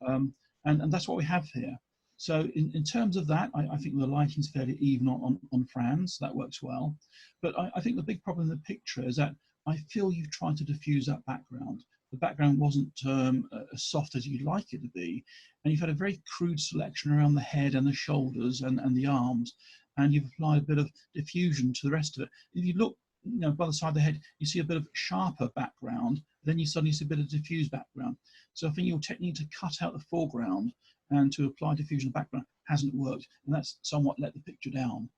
And that's what we have here. So in terms of that, I think the lighting's fairly even on Franz. That works well. But I think the big problem in the picture is that I feel you've tried to diffuse that background. The background wasn't as soft as you'd like it to be, and you've had a very crude selection around the head and the shoulders and the arms, and you've applied a bit of diffusion to the rest of it. If you look, by the side of the head, you see a bit of sharper background, then you suddenly see a bit of diffused background. So I think your technique to cut out the foreground and to apply diffusion background hasn't worked, and that's somewhat let the picture down.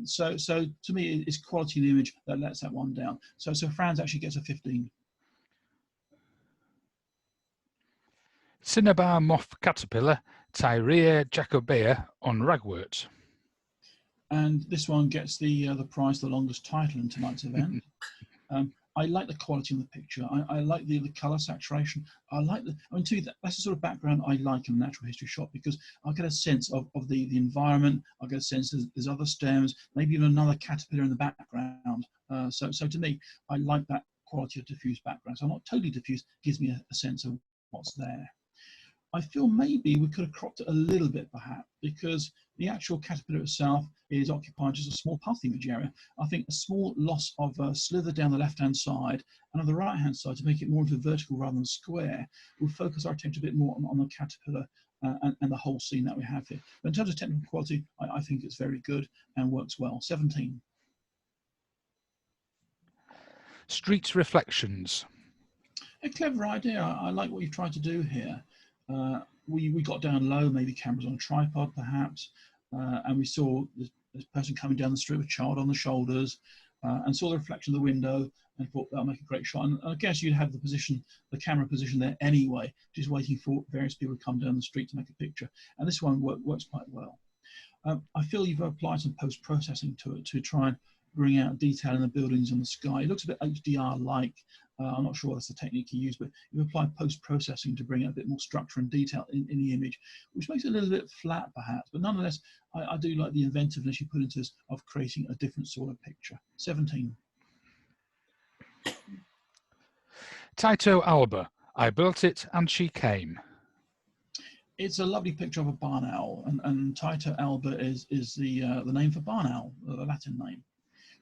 So to me, it's quality in the image that lets that one down. So Franz actually gets a 15. Cinnabar moth caterpillar, Tyrea jacobea on ragwort. And this one gets the prize, the longest title in tonight's event. I like the quality of the picture. I like the colour saturation. I like to me, that's the sort of background I like in a natural history shot, because I get a sense of the environment. I get a sense there's other stems, maybe even another caterpillar in the background. So to me, I like that quality of diffused background. So not totally diffused, gives me a sense of what's there. I feel maybe we could have cropped it a little bit, perhaps, because the actual caterpillar itself is occupying just a small path image area. I think a small loss of slither down the left-hand side and on the right-hand side to make it more into a vertical rather than square will focus our attention a bit more on the caterpillar and the whole scene that we have here. But in terms of technical quality, I think it's very good and works well. 17. Street reflections. A clever idea. I like what you've tried to do here. We got down low, maybe cameras on a tripod perhaps, and we saw this person coming down the street with a child on the shoulders, and saw the reflection of the window and thought that'll make a great shot. And I guess you'd have the camera position there anyway, just waiting for various people to come down the street to make a picture. And this one works quite well. I feel you've applied some post-processing to it to try and bring out detail in the buildings and the sky. It looks a bit HDR-like. I'm not sure that's the technique you use, but you've applied post-processing to bring out a bit more structure and detail in the image, which makes it a little bit flat perhaps, but nonetheless, I do like the inventiveness you put into this of creating a different sort of picture. 17. Taito Alba, I built it and she came. It's a lovely picture of a barn owl, and Taito Alba is the name for barn owl, the Latin name.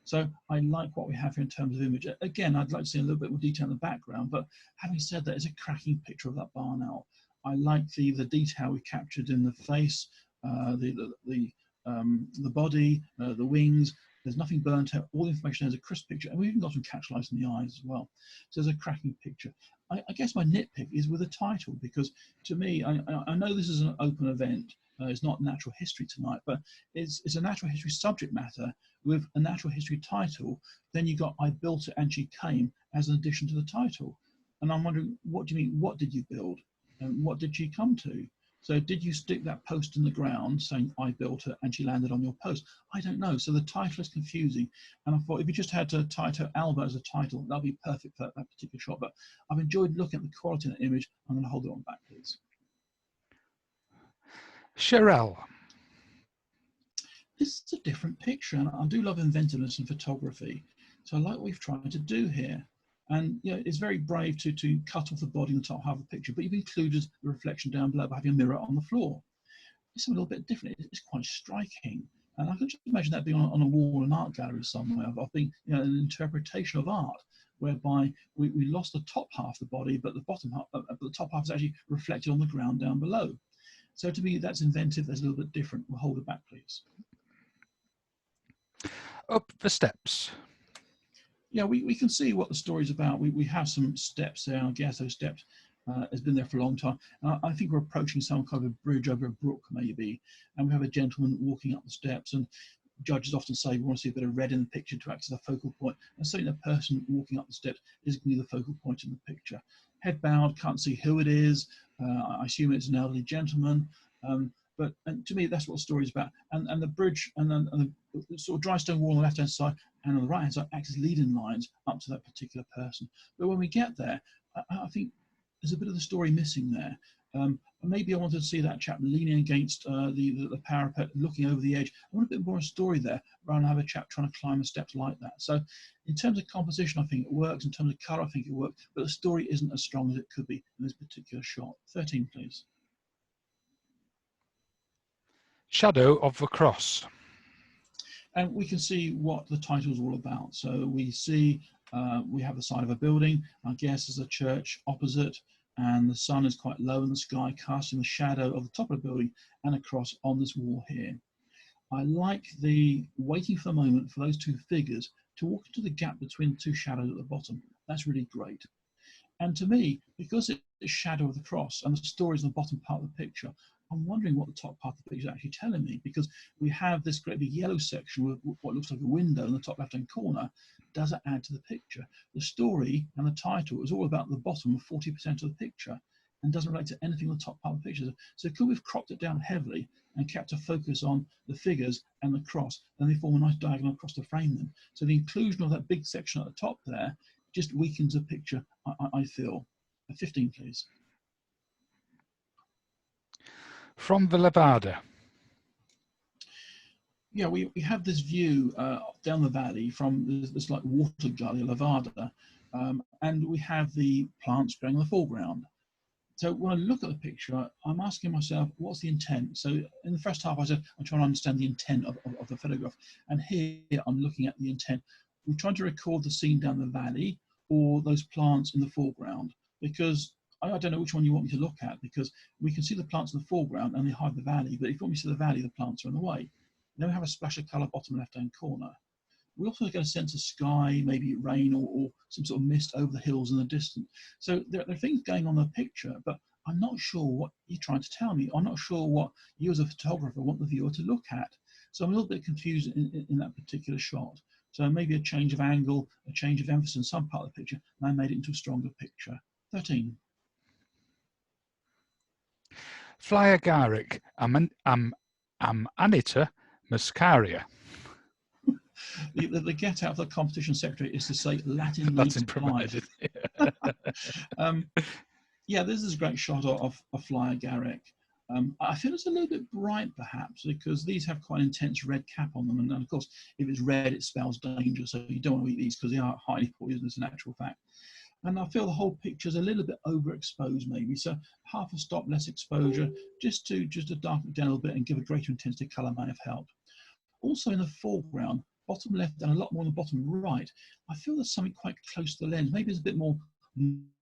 So I like what we have here in terms of image. Again, I'd like to see a little bit more detail in the background, but having said that, it's a cracking picture of that barn owl. I like the detail we captured in the face, the body, the wings. There's nothing burnt out. All the information has a crisp picture, and we've even got some catch lights in the eyes as well. So there's a cracking picture. I guess my nitpick is with the title, because to me, I know this is an open event. It's not natural history tonight, but it's a natural history subject matter with a natural history title. Then you got I built it and she came as an addition to the title. And I'm wondering, what do you mean? What did you build? And what did she come to? So did you stick that post in the ground saying I built it and she landed on your post? I don't know. So the title is confusing. And I thought if you just had Taito Alba as a title, that'd be perfect for that particular shot. But I've enjoyed looking at the quality of the image. I'm going to hold it on back, please. Sherelle. This is a different picture, and I do love inventiveness in photography. So I like what we've tried to do here. And it's very brave to cut off the body in the top half of the picture, but you've included the reflection down below by having a mirror on the floor. It's a little bit different. It's quite striking. And I can just imagine that being on a wall in an art gallery somewhere, of being an interpretation of art, whereby we lost the top half of the body, but the bottom half, the top half is actually reflected on the ground down below. So to me, that's inventive. That's a little bit different. We'll hold it back, please. Up the steps. Yeah, we can see what the story's about. We have some steps there. I guess those steps has been there for a long time. I think we're approaching some kind of a bridge over a brook, maybe. And we have a gentleman walking up the steps. And judges often say we want to see a bit of red in the picture to act as a focal point. And certainly the person walking up the steps is going to be the focal point in the picture. Head bowed, can't see who it is. I assume it's an elderly gentleman. But to me, that's what the story is about. And the bridge and the sort of dry stone wall on the left-hand side and on the right-hand side acts as leading lines up to that particular person. But when we get there, I think there's a bit of the story missing there. Maybe I wanted to see that chap leaning against the parapet, looking over the edge. I want a bit more of a story there, rather than have a chap trying to climb the steps like that. So in terms of composition, I think it works. In terms of colour, I think it works. But the story isn't as strong as it could be in this particular shot. 13, please. Shadow of the Cross. And we can see what the title is all about. So we see We have the side of a building. I guess there's a church opposite, and the sun is quite low in the sky, casting the shadow of the top of the building and across on this wall here. I like the waiting for the moment for those two figures to walk into the gap between the two shadows at the bottom. That's really great. And to me, because it's the shadow of the cross and the story is in the bottom part of the picture, I'm wondering what the top part of the picture is actually telling me, because we have this great big yellow section with what looks like a window in the top left-hand corner. Does it add to the picture? The story and the title is all about the bottom of 40% of the picture and doesn't relate to anything on the top part of the picture. So could we have cropped it down heavily and kept a focus on the figures and the cross, and they form a nice diagonal across to frame them? So the inclusion of that big section at the top there just weakens the picture, I feel. 15, please. From the Levada. Yeah, we have this view down the valley from this like water gully, Levada, and we have the plants growing in the foreground. So when I look at the picture, I'm asking myself, what's the intent? So in the first half, I said, I'm trying to understand the intent of the photograph. And here I'm looking at the intent. We're trying to record the scene down the valley or those plants in the foreground, because I don't know which one you want me to look at, because we can see the plants in the foreground and they hide the valley. But if you want me to see the valley, the plants are in the way. Then we have a splash of colour bottom left-hand corner. We also get a sense of sky, maybe rain or some sort of mist over the hills in the distance. So there are things going on in the picture, but I'm not sure what you're trying to tell me. I'm not sure what you as a photographer want the viewer to look at. So I'm a little bit confused in that particular shot. So maybe a change of angle, a change of emphasis in some part of the picture, and I made it into a stronger picture. 13. Flyer Garrick, Anita Muscaria. The get out of the competition secretary is to say Latin Latin provided. Yeah, this is a great shot of Flyer Garrick. I feel it's a little bit bright perhaps, because these have quite an intense red cap on them, and of course if it's red it spells danger, so you don't want to eat these because they are highly poisonous in actual fact. And I feel the whole picture's a little bit overexposed maybe, so half a stop less exposure just to darken it down a little bit and give a greater intensity colour may have helped. Also in the foreground, bottom left and a lot more on the bottom right, I feel there's something quite close to the lens. Maybe there's a bit more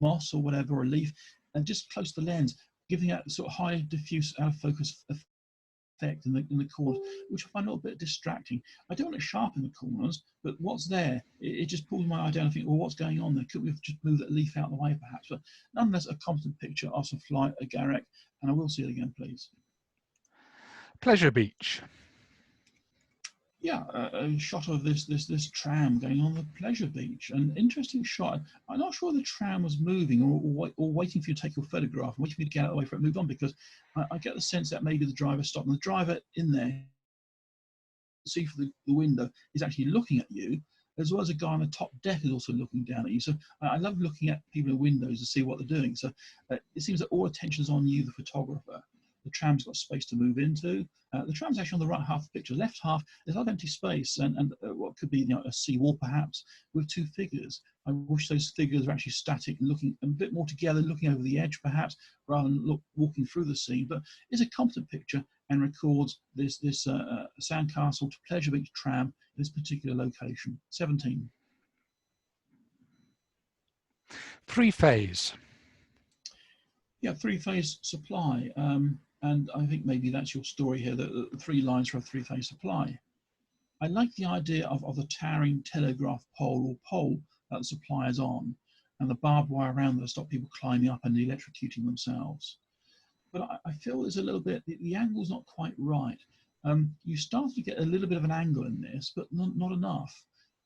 moss or whatever, or a leaf, and just close to the lens, giving out sort of high diffuse out of focus effect in the corners, which I find a little bit distracting. I don't want it sharp in the corners, but what's there, it just pulls my eye down and think, well, what's going on there? Could we have just moved that leaf out of the way perhaps? But nonetheless, a competent picture of some Flyer Garrick, and I will see it again, please. Pleasure Beach. Yeah, a shot of this tram going on the pleasure beach. An interesting shot. I'm not sure the tram was moving or waiting for you to take your photograph, waiting for you to get out of the way for it to move on, because I get the sense that maybe the driver stopped, and the driver in there, see through the window, is actually looking at you, as well as a guy on the top deck is also looking down at you. So I love looking at people in windows to see what they're doing. So it seems that all attention is on you, the photographer. The tram's got space to move into. The tram's actually on the right half of the picture. Left half, there's a lot of empty space and what could be a seawall perhaps with two figures. I wish those figures were actually static and looking a bit more together, looking over the edge perhaps, rather than walking through the scene. But it's a competent picture and records this Sandcastle to Pleasure Beach tram in this particular location. 17. Three-phase. Yeah, three-phase supply. And I think maybe that's your story here, the 3 lines for a three-phase supply. I like the idea of the towering telegraph pole or pole that the supply is on, and the barbed wire around that to stop people climbing up and electrocuting themselves. But I feel there's a little bit, the angle's not quite right. You start to get a little bit of an angle in this, but not enough.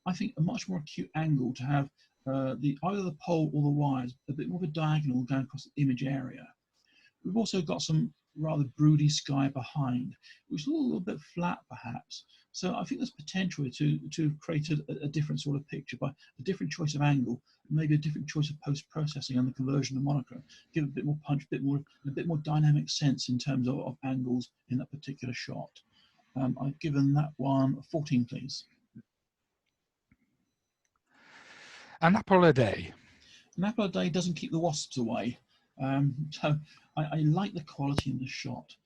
I think a much more acute angle to have either the pole or the wires, a bit more of a diagonal going across the image area. We've also got some rather broody sky behind, which is a little bit flat perhaps. So I think there's potential to have created a different sort of picture by a different choice of angle, maybe a different choice of post-processing and the conversion of monochrome, give it a bit more punch, a bit more dynamic sense in terms of angles in that particular shot. I've given that one 14, please. An apple a day. An apple a day doesn't keep the wasps away. So I like the quality in the shot.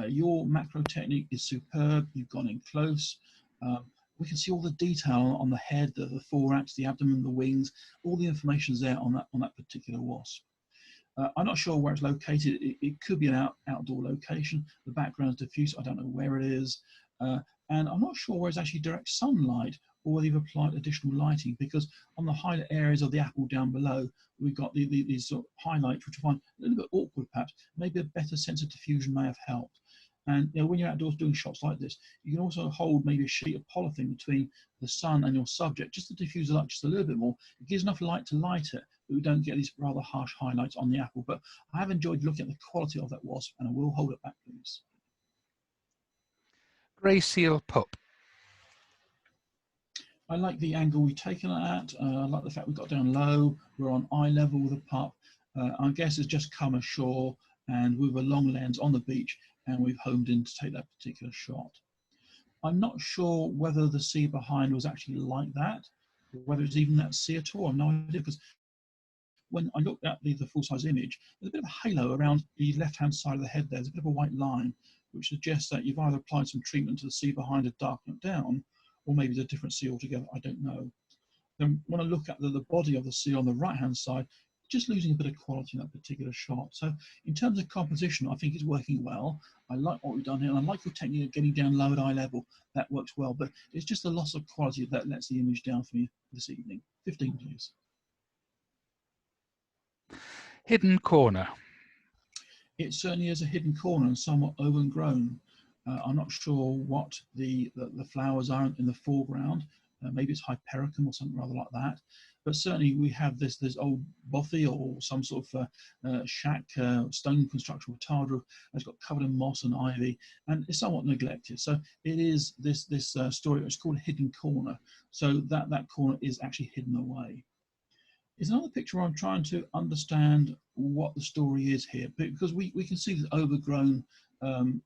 Your macro technique is superb. You've gone in close. we can see all the detail on the head, the thorax, the abdomen, the wings, all the information's there on that particular wasp. I'm not sure where it's located. It could be an outdoor location. The background is diffuse. I don't know where it is. And I'm not sure where it's actually direct sunlight or whether you've applied additional lighting, because on the highlight areas of the apple down below, we've got these sort of highlights, which I find a little bit awkward perhaps. Maybe a better sense of diffusion may have helped. And you know, when you're outdoors doing shots like this, you can also hold maybe a sheet of polythene between the sun and your subject, just to diffuse the light just a little bit more. It gives enough light to light it, but we don't get these rather harsh highlights on the apple. But I have enjoyed looking at the quality of that wasp, and I will hold it back, please. Grey seal pup. I like the angle we've taken it at. I like the fact we've got down low. We're on eye level with the pup. I guess it's just come ashore and with a long lens on the beach, and we've homed in to take that particular shot. I'm not sure whether the sea behind was actually like that, or whether it's even that sea at all. I have no idea, because when I looked at the full-size image, there's a bit of a halo around the left-hand side of the head there. There's a bit of a white line, which suggests that you've either applied some treatment to the sea behind to darken it down, or maybe it's a different sea altogether. I don't know. Then when I look at the body of the sea on the right-hand side, just losing a bit of quality in that particular shot. So in terms of composition, I think it's working well. I like what we've done here, and I like your technique of getting down low at eye level. That works well, but it's just the loss of quality that lets the image down for me this evening. 15, please. Hidden corner. It certainly is a hidden corner and somewhat overgrown. I'm not sure what the flowers are in the foreground. Maybe it's hypericum or something rather like that. But certainly we have this old bothy or some sort of shack, stone construction with tiled roof. It's got covered in moss and ivy, and it's somewhat neglected. So it is this story. It's called a hidden corner. So that corner is actually hidden away. Is another picture where I'm trying to understand what the story is here, because we can see this overgrown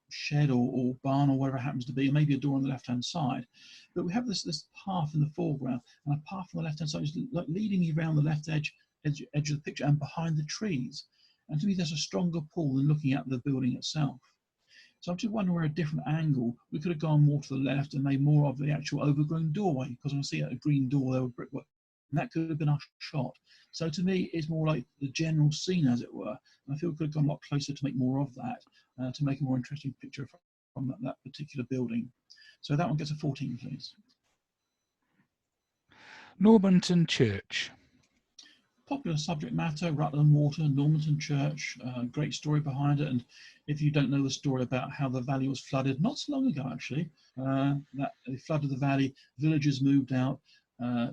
shed or barn or whatever it happens to be, and maybe a door on the left-hand side. But we have this path in the foreground, and a path on the left-hand side is like leading me around the left edge of the picture and behind the trees. And to me, there's a stronger pull than looking at the building itself. So I'm just wondering where a different angle, we could have gone more to the left and made more of the actual overgrown doorway, because I see a green door there with brickwork. And that could have been our shot. So to me, it's more like the general scene, as it were. And I feel we could have gone a lot closer to make more of that, to make a more interesting picture from that particular building. So that one gets a 14, please. Normanton Church. Popular subject matter, Rutland Water, Normanton Church, great story behind it. And if you don't know the story about how the valley was flooded, not so long ago actually, that they flooded the valley, villagers moved out.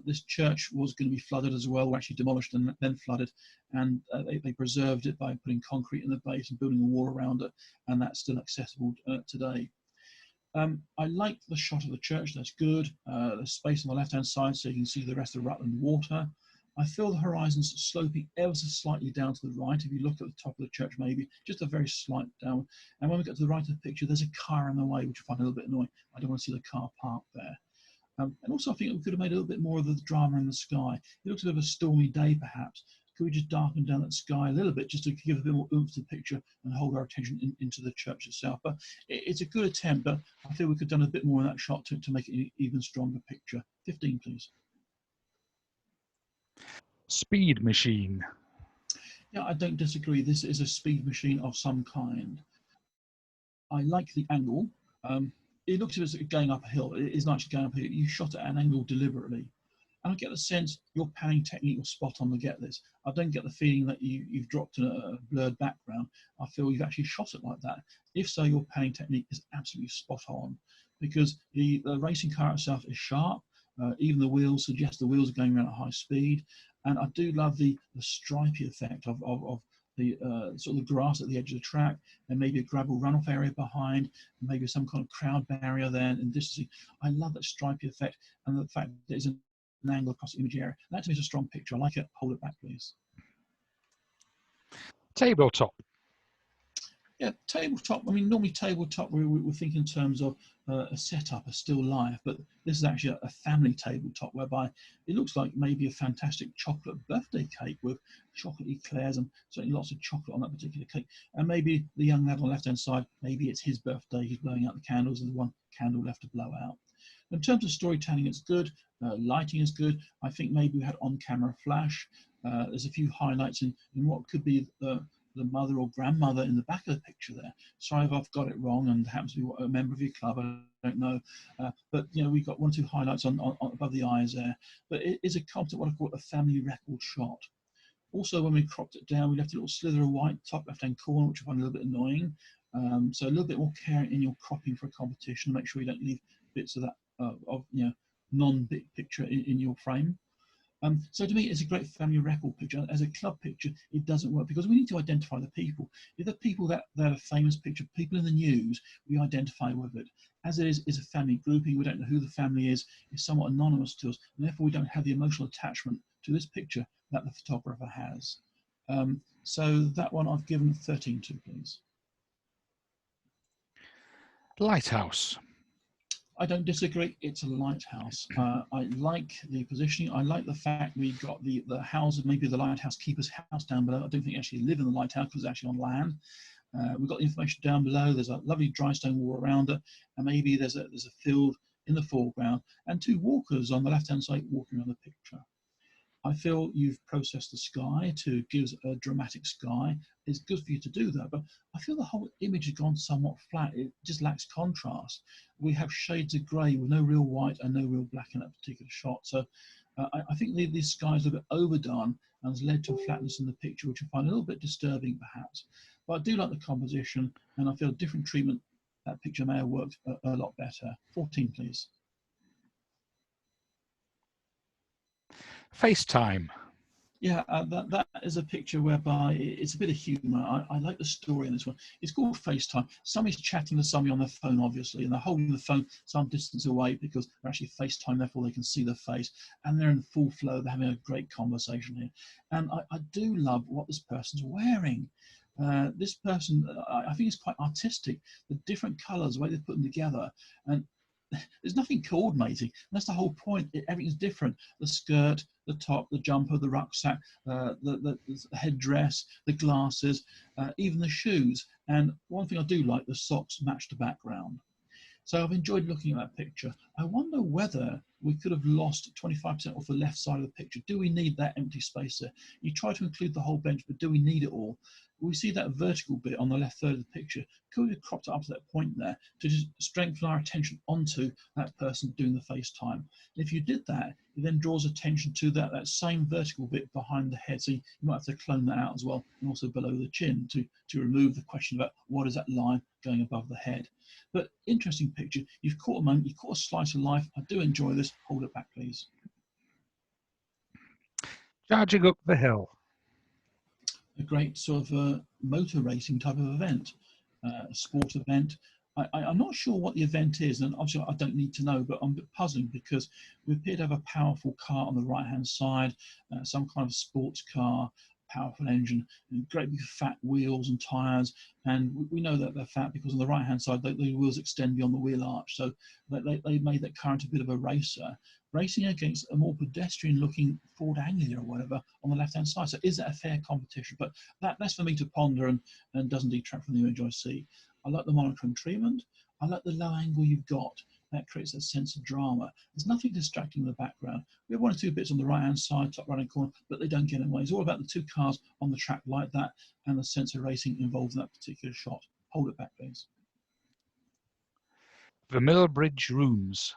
This church was going to be flooded as well, actually demolished and then flooded, and they preserved it by putting concrete in the base and building a wall around it, and that's still accessible today. I like the shot of the church, that's good. There's space on the left-hand side so you can see the rest of Rutland Water. I feel the horizon's sloping ever so slightly down to the right. If you look at the top of the church, maybe just a very slight down. And when we get to the right of the picture, there's a car in the way, which I find a little bit annoying. I don't want to see the car parked there. And also I think we could have made a little bit more of the drama in the sky. It looks a bit of a stormy day perhaps. Could we just darken down that sky a little bit just to give a bit more oomph to the picture and hold our attention into the church itself? But it's a good attempt, but I feel we could have done a bit more in that shot to make it an even stronger picture. 15, please. Speed machine. Yeah, I don't disagree. This is a speed machine of some kind. I like the angle. It looks as if it's going up a hill. It isn't actually going up a hill. You shot it at an angle deliberately. And I get the sense your panning technique was spot on to get this. I don't get the feeling that you've dropped a blurred background. I feel you've actually shot it like that. If so, your panning technique is absolutely spot on, because the racing car itself is sharp. Even the wheels suggest the wheels are going around at high speed. And I do love the stripy effect of the sort of the grass at the edge of the track, and maybe a gravel runoff area behind, maybe some kind of crowd barrier there and distancing. I love that stripy effect and the fact that it's an angle across the image area. That to me is a strong picture. I like it. Hold it back, please. Tabletop. Yeah, tabletop. I mean, normally tabletop, we think in terms of a setup, a still life, but this is actually a family tabletop whereby it looks like maybe a fantastic chocolate birthday cake with chocolate eclairs and certainly lots of chocolate on that particular cake. And maybe the young lad on the left-hand side, maybe it's his birthday, he's blowing out the candles, and there's one candle left to blow out. In terms of storytelling, it's good. Lighting is good. I think maybe we had on-camera flash. There's a few highlights in what could be the mother or grandmother in the back of the picture there. Sorry if I've got it wrong and happens to be a member of your club, I don't know. But you know, we've got 1 or 2 highlights on above the eyes there. But it is a competent, what I call a family record shot. Also, when we cropped it down, we left a little slither of white top left-hand corner, which I find a little bit annoying. So a little bit more care in your cropping for a competition. Make sure you don't leave bits of that non-big picture in your frame. So to me, it's a great family record picture. As a club picture, it doesn't work because we need to identify the people. If the people that are famous picture, people in the news, we identify with it. As it is a family grouping, we don't know who the family is. It's somewhat anonymous to us, and therefore we don't have the emotional attachment to this picture that the photographer has. So that one I've given 13 to, please. Lighthouse. I don't disagree. It's a lighthouse. I like the positioning. I like the fact we got the house, maybe the lighthouse keeper's house down below. I don't think you actually live in the lighthouse because it's actually on land. We've got the information down below. There's a lovely dry stone wall around it, and maybe there's a field in the foreground and 2 walkers on the left-hand side walking around the picture. I feel you've processed the sky to give a dramatic sky. It's good for you to do that, but I feel the whole image has gone somewhat flat. It just lacks contrast. We have shades of grey with no real white and no real black in that particular shot. So I think the sky is a bit overdone and has led to a flatness in the picture, which I find a little bit disturbing perhaps. But I do like the composition, and I feel different treatment, that picture may have worked a lot better. 14, please. FaceTime. Yeah, that is a picture whereby it's a bit of humour. I like the story in this one. It's called FaceTime. Somebody's chatting to somebody on their phone, obviously, and they're holding the phone some distance away because they're actually FaceTime, therefore they can see their face. And they're in full flow. They're having a great conversation here. And I do love what this person's wearing. This person, I think, is quite artistic. The different colours, the way they put them together. And there's nothing coordinating. That's the whole point. Everything's different. The skirt, the top, the jumper, the rucksack, the headdress, the glasses, even the shoes. And one thing I do like, the socks match the background. So I've enjoyed looking at that picture. I wonder whether we could have lost 25% off the left side of the picture. Do we need that empty space there? You try to include the whole bench, but do we need it all? We see that vertical bit on the left third of the picture. Could we have cropped it up to that point there to just strengthen our attention onto that person doing the FaceTime? If you did that, it then draws attention to that same vertical bit behind the head. So you might have to clone that out as well, and also below the chin to remove the question about what is that line going above the head. But interesting picture. You've caught a moment, you've caught a slice of life. I do enjoy this. Hold it back, please. Charging up the hill. A great sort of motor racing type of event, a sport event. I'm not sure what the event is, and obviously I don't need to know, but I'm a bit puzzling because we appear to have a powerful car on the right-hand side, some kind of sports car, powerful engine, and great big fat wheels and tyres, and we know that they're fat because on the right-hand side, the wheels extend beyond the wheel arch, so they made that car into a bit of a racer, racing against a more pedestrian-looking Ford Anglia or whatever on the left-hand side. So is that a fair competition? But that's for me to ponder and doesn't detract from the image I see. I like the monochrome treatment. I like the low angle you've got. That creates that sense of drama. There's nothing distracting in the background. We have 1 or 2 bits on the right-hand side, top right-hand corner, but they don't get in the way. It's all about the 2 cars on the track like that and the sense of racing involved in that particular shot. Hold it back, please. The Millbridge Rooms.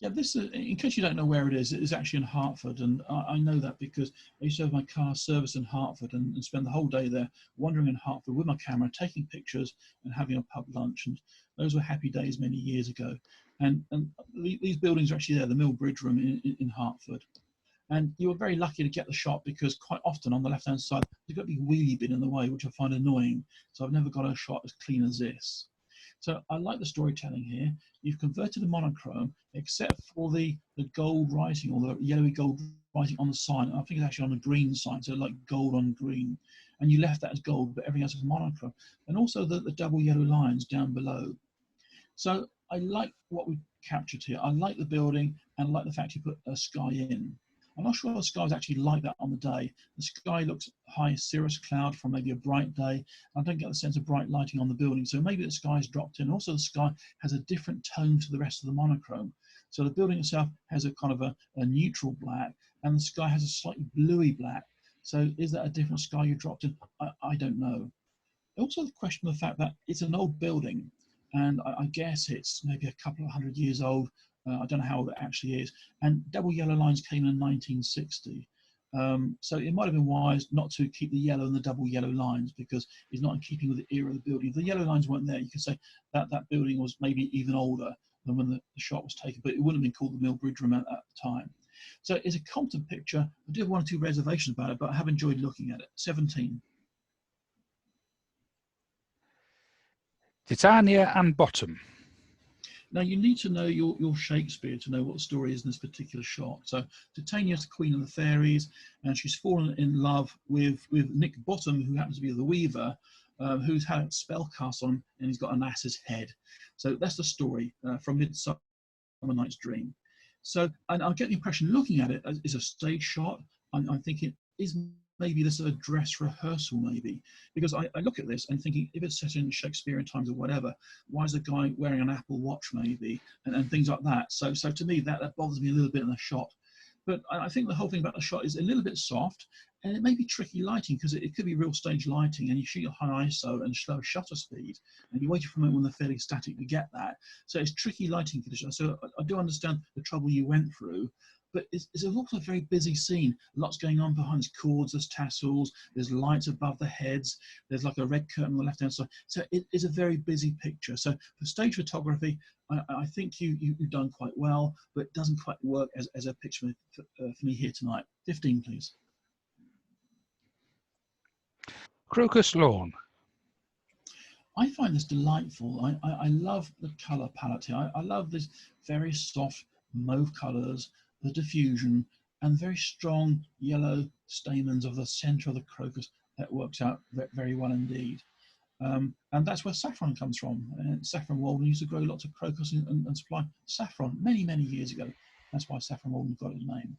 Yeah, this is, in case you don't know where it is actually in Hertford, and I know that because I used to have my car serviced in Hertford and spend the whole day there wandering in Hertford with my camera, taking pictures and having a pub lunch, and those were happy days many years ago. And these buildings are actually there, the Millbridge Room in Hertford. And you were very lucky to get the shot because quite often on the left-hand side, there's got a big wheelie bin in the way, which I find annoying. So I've never got a shot as clean as this. So I like the storytelling here. You've converted the monochrome, except for the gold writing or the yellowy gold writing on the sign. I think it's actually on a green sign, so like gold on green. And you left that as gold, but everything else is monochrome. And also the double yellow lines down below. So I like what we captured here. I like the building and I like the fact you put a sky in. I'm not sure the sky is actually like that on the day. The sky looks high cirrus cloud from maybe a bright day. I don't get the sense of bright lighting on the building, so maybe the sky's dropped in. Also, the sky has a different tone to the rest of the monochrome. So the building itself has a kind of a neutral black, and the sky has a slightly bluey black. So is that a different sky you dropped in? I don't know. Also, the question of the fact that it's an old building, and I guess it's maybe a couple of 100 years old. I don't know how old it actually is. And double yellow lines came in 1960. So it might have been wise not to keep the yellow and the double yellow lines, because it's not in keeping with the era of the building. If the yellow lines weren't there, you could say that that building was maybe even older than when the shot was taken, but it wouldn't have been called the Mill Bridge Room at the time. So it's a competent picture. I do have one or two reservations about it, but I have enjoyed looking at it. 17. Titania and Bottom. Now, you need to know your Shakespeare to know what the story is in this particular shot. So Titania's the Queen of the Fairies, and she's fallen in love with Nick Bottom, who happens to be the Weaver, who's had a spell cast on him, and he's got an ass's head. So that's the story from Midsummer Night's Dream. So, and I get the impression, looking at it, as a stage shot, I'm thinking, is maybe this is a dress rehearsal, maybe? Because I look at this and thinking, if it's set in Shakespearean times or whatever, why is the guy wearing an Apple Watch, maybe, and things like that? So to me, that bothers me a little bit in the shot. But I think the whole thing about the shot is a little bit soft, and it may be tricky lighting, because it could be real stage lighting, and you shoot at high ISO and slow shutter speed, and you wait for a moment when they're fairly static to get that. So it's tricky lighting conditions. So I do understand the trouble you went through, but it's also a very busy scene. Lots going on behind. There's cords, there's tassels, there's lights above the heads, there's like a red curtain on the left-hand side. So it is a very busy picture. So for stage photography, I think you've done quite well, but it doesn't quite work as a picture for me here tonight. 15, please. Crocus Lawn. I find this delightful. I love the colour palette here. I love this very soft mauve colours, the diffusion, and very strong yellow stamens of the centre of the crocus. That works out very well indeed. And that's where saffron comes from. And Saffron Walden used to grow lots of crocus and supply saffron many years ago. That's why Saffron Walden got its name.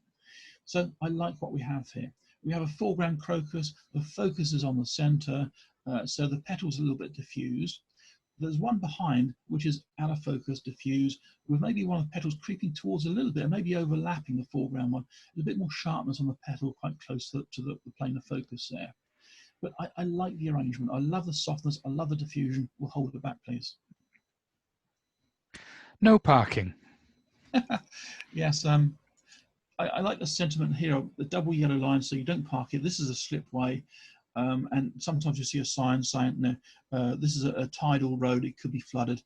So I like what we have here. We have a foreground crocus. The focus is on the centre, so the petals are a little bit diffused. There's one behind, which is out of focus, diffused, with maybe one of the petals creeping towards a little bit, maybe overlapping the foreground one. There's a bit more sharpness on the petal, quite close to the plane of focus there. But I like the arrangement. I love the softness. I love the diffusion. We'll hold it back, please. No parking. Yes, I like the sentiment here, the double yellow line, so you don't park it. This is a slipway, and sometimes you see a sign saying, no, this is a tidal road, it could be flooded.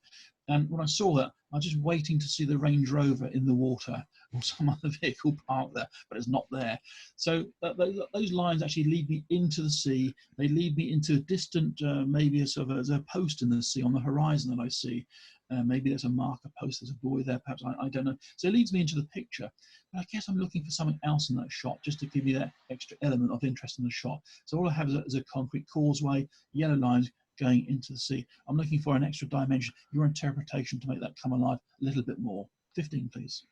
And when I saw that, I was just waiting to see the Range Rover in the water or some other vehicle parked there, but it's not there. So those lines actually lead me into the sea. They lead me into a distant, maybe a sort of as a post in the sea on the horizon that I see. Maybe there's a marker post, there's a buoy there, perhaps, I don't know. So it leads me into the picture. But I guess I'm looking for something else in that shot, just to give me that extra element of interest in the shot. So all I have is a concrete causeway, yellow lines going into the sea. I'm looking for an extra dimension, your interpretation, to make that come alive a little bit more. 15, please.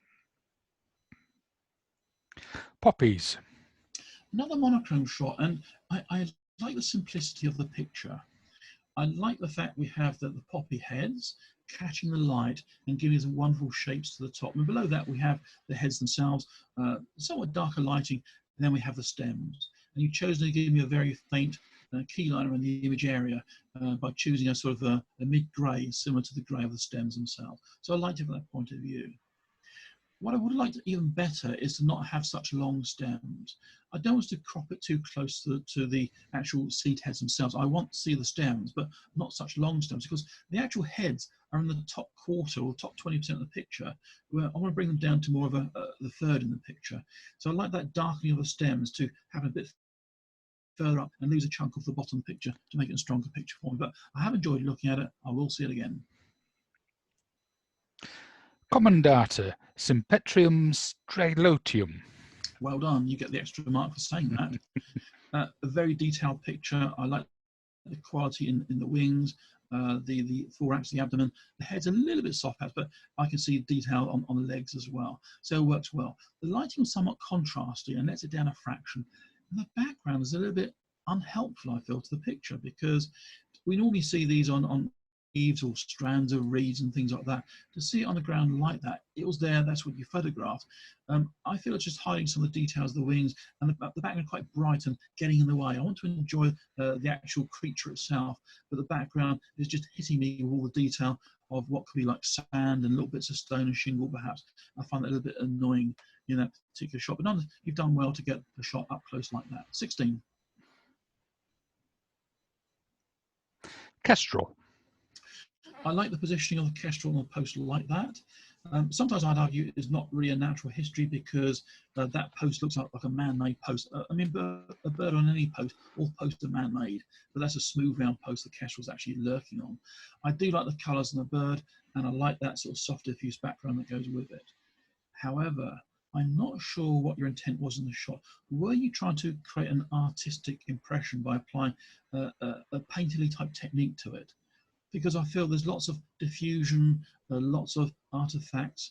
Poppies. Another monochrome shot, and I like the simplicity of the picture. I like the fact we have the poppy heads catching the light and giving us wonderful shapes to the top. And below that, we have the heads themselves, somewhat darker lighting, and then we have the stems. And you've chosen to give me a very faint key liner in the image area by choosing a sort of a mid-grey, similar to the grey of the stems themselves. So I liked it from that point of view. What I would like to even better is to not have such long stems. I don't want to crop it too close to the actual seed heads themselves. I want to see the stems, but not such long stems, because the actual heads are in the top quarter or top 20% of the picture, where I want to bring them down to more of the third in the picture. So I like that darkening of the stems to have a bit further up and lose a chunk of the bottom picture to make it a stronger picture for me. But I have enjoyed looking at it. I will see it again. Commendata Sympetrium Stralotium. Well done. You get the extra mark for saying that. A very detailed picture. I like the quality in the wings, the thorax, the abdomen. The head's a little bit soft patch, but I can see detail on the legs as well. So it works well. The lighting was somewhat contrasty and lets it down a fraction. And the background is a little bit unhelpful, I feel, to the picture, because we normally see these on leaves or strands of reeds and things like that. To see it on the ground like that, it was there, that's what you photographed. I feel it's just hiding some of the details of the wings, and the background quite bright and getting in the way. I want to enjoy the actual creature itself, but the background is just hitting me with all the detail of what could be like sand and little bits of stone and shingle perhaps. I find that a little bit annoying in that particular shot, but nonetheless, you've done well to get the shot up close like that. 16. Kestrel. I like the positioning of the kestrel on the post like that. Sometimes I'd argue it's not really a natural history, because that post looks like a man-made post. I mean, a bird on any post, all posts are man-made, but that's a smooth round post the kestrel's actually lurking on. I do like the colours in the bird, and I like that sort of soft diffuse background that goes with it. However, I'm not sure what your intent was in the shot. Were you trying to create an artistic impression by applying a painterly type technique to it? Because I feel there's lots of diffusion, lots of artifacts,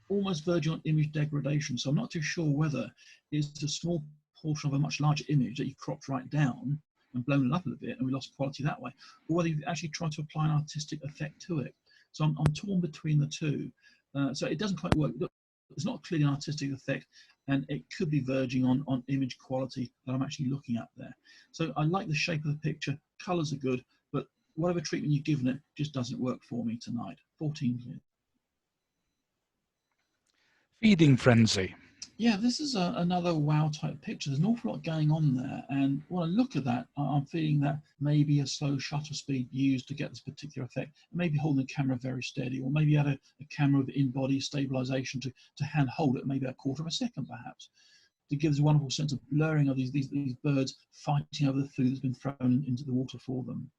almost verging on image degradation. So I'm not too sure whether it's a small portion of a much larger image that you cropped right down and blown it up a little bit and we lost quality that way, or whether you've actually tried to apply an artistic effect to it. So I'm torn between the two. So it doesn't quite work. It's not clearly an artistic effect, and it could be verging on image quality that I'm actually looking at there. So I like the shape of the picture, colours are good, but whatever treatment you've given it just doesn't work for me tonight. 14. Feeding frenzy. Yeah, this is another wow type picture. There's an awful lot going on there, and when I look at that, I'm feeling that maybe a slow shutter speed used to get this particular effect, maybe holding the camera very steady, or maybe add a camera with in-body stabilization to hand hold it maybe a quarter of a second perhaps, to give this wonderful sense of blurring of these birds fighting over the food that's been thrown into the water for them.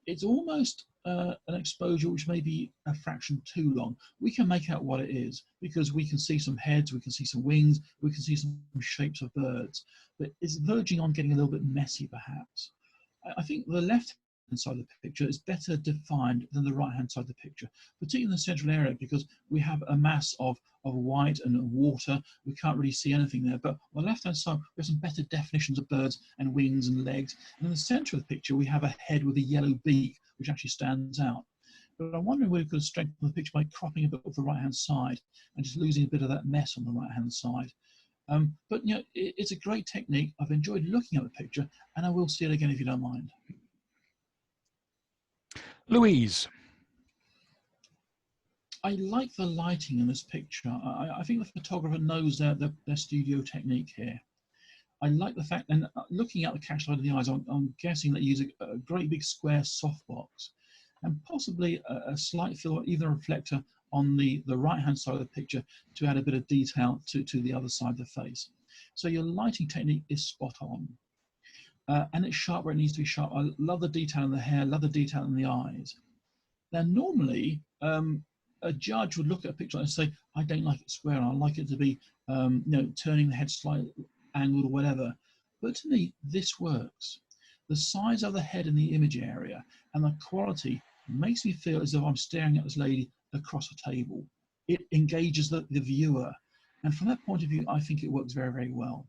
It's almost an exposure which may be a fraction too long. We can make out what it is because we can see some heads, we can see some wings, we can see some shapes of birds, but it's verging on getting a little bit messy perhaps. I think the left hand side of the picture is better defined than the right hand side of the picture, particularly in the central area, because we have a mass of white and water. We can't really see anything there, but on the left hand side we have some better definitions of birds and wings and legs, and in the center of the picture we have a head with a yellow beak which actually stands out. But I'm wondering whether we could strengthen the picture by cropping a bit of the right hand side and just losing a bit of that mess on the right hand side. But you know, it's a great technique. I've enjoyed looking at the picture, and I will see it again if you don't mind. Louise. I like the lighting in this picture. I think the photographer knows their studio technique here. I like the fact, and looking at the catch light of the eyes, I'm guessing that you use a great big square softbox, and possibly a slight fill, even a reflector on the right hand side of the picture to add a bit of detail to the other side of the face. So your lighting technique is spot on. And it's sharp where it needs to be sharp. I love the detail in the hair, love the detail in the eyes. Now normally a judge would look at a picture and say, I don't like it square, I like it to be you know, turning the head slightly angled or whatever. But to me, this works. The size of the head in the image area and the quality makes me feel as if I'm staring at this lady across a table. It engages the viewer. And from that point of view, I think it works very, very well.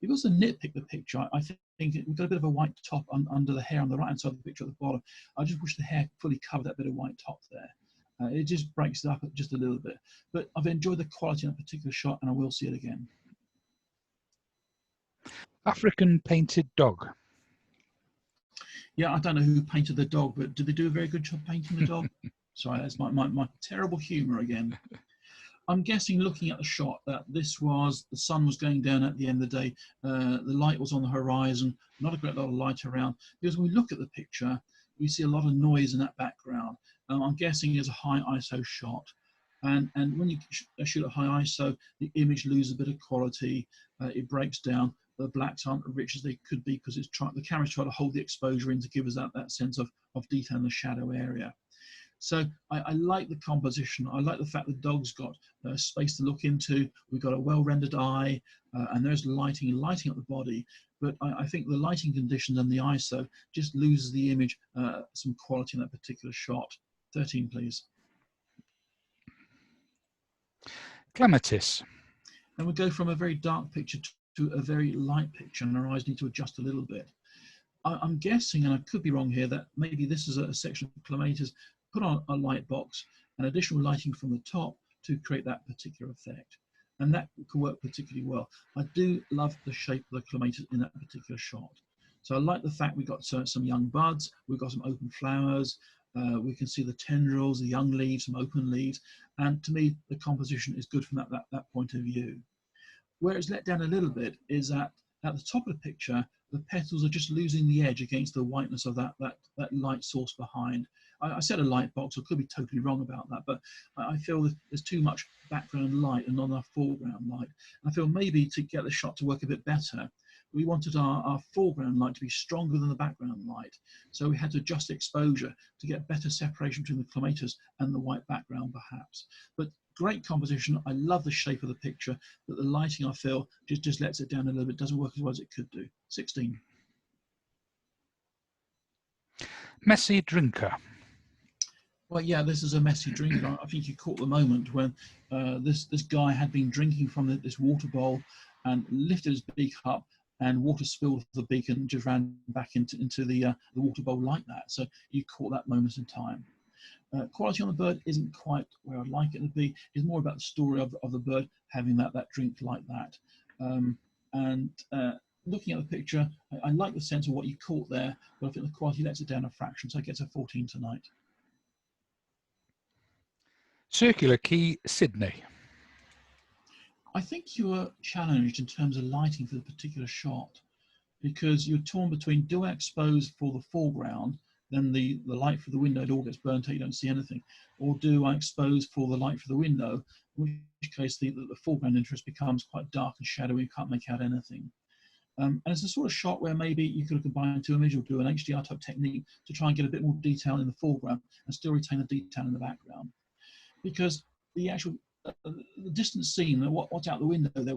If you also nitpick the picture, I think we've got a bit of a white top under the hair on the right-hand side of the picture at the bottom. I just wish the hair fully covered that bit of white top there. It just breaks it up just a little bit. But I've enjoyed the quality in that particular shot, and I will see it again. African painted dog. Yeah, I don't know who painted the dog, but did they do a very good job painting the dog? Sorry, that's my terrible humour again. I'm guessing, looking at the shot, that this was, the sun was going down at the end of the day, the light was on the horizon, not a great lot of light around. Because when we look at the picture, we see a lot of noise in that background. I'm guessing it's a high ISO shot. And when you shoot at high ISO, the image loses a bit of quality, it breaks down. The blacks aren't as rich as they could be because the camera's trying to hold the exposure in to give us that sense of detail in the shadow area. So I like the composition. I like the fact the dog's got space to look into. We've got a well-rendered eye, and there's lighting up the body. But I think the lighting conditions and the ISO just loses the image some quality in that particular shot. 13, please. Clematis. And we go from a very dark picture to a very light picture, and our eyes need to adjust a little bit. I'm guessing, and I could be wrong here, that maybe this is a section of clematis put on a light box and additional lighting from the top to create that particular effect. And that can work particularly well. I do love the shape of the clematis in that particular shot. So I like the fact we've got some young buds, we've got some open flowers, we can see the tendrils, the young leaves, some open leaves. And to me, the composition is good from that point of view. Where it's let down a little bit is that at the top of the picture, the petals are just losing the edge against the whiteness of that light source behind. I said a light box, I could be totally wrong about that, but I feel that there's too much background light and not enough foreground light. I feel maybe to get the shot to work a bit better, we wanted our foreground light to be stronger than the background light. So we had to adjust the exposure to get better separation between the clematis and the white background perhaps. But great composition. I love the shape of the picture, but the lighting I feel just lets it down a little bit, doesn't work as well as it could do. 16. Messy drinker. Well, yeah, this is a messy drink. I think you caught the moment when this guy had been drinking from this water bowl and lifted his beak up, and water spilled off the beak and just ran back into the water bowl like that. So you caught that moment in time. Quality on the bird isn't quite where I'd like it to be. It's more about the story of the bird having that drink like that. Looking at the picture, I like the sense of what you caught there, but I think the quality lets it down a fraction, so it gets a 14 tonight. Circular Quay, Sydney. I think you were challenged in terms of lighting for the particular shot, because you're torn between, do I expose for the foreground, then the light through the window, it all gets burnt out, you don't see anything, or do I expose for the light through the window, in which case the foreground interest becomes quite dark and shadowy, you can't make out anything. And it's a sort of shot where maybe you could have combined two images or do an HDR type technique to try and get a bit more detail in the foreground and still retain the detail in the background. Because the actual the distance scene, what's out the window there,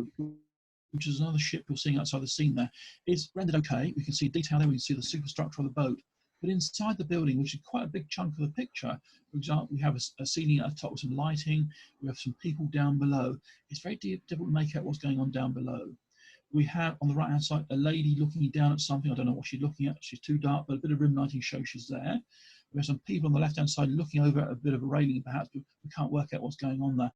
which is another ship you're seeing outside the scene there, is rendered okay. We can see detail there, we can see the superstructure of the boat. But inside the building, which is quite a big chunk of the picture, for example, we have a ceiling at the top with some lighting, we have some people down below. It's very difficult to make out what's going on down below. We have on the right hand side a lady looking down at something. I don't know what she's looking at. She's too dark, but a bit of rim lighting shows she's there. We have some people on the left hand side looking over at a bit of a railing perhaps, but we can't work out what's going on there.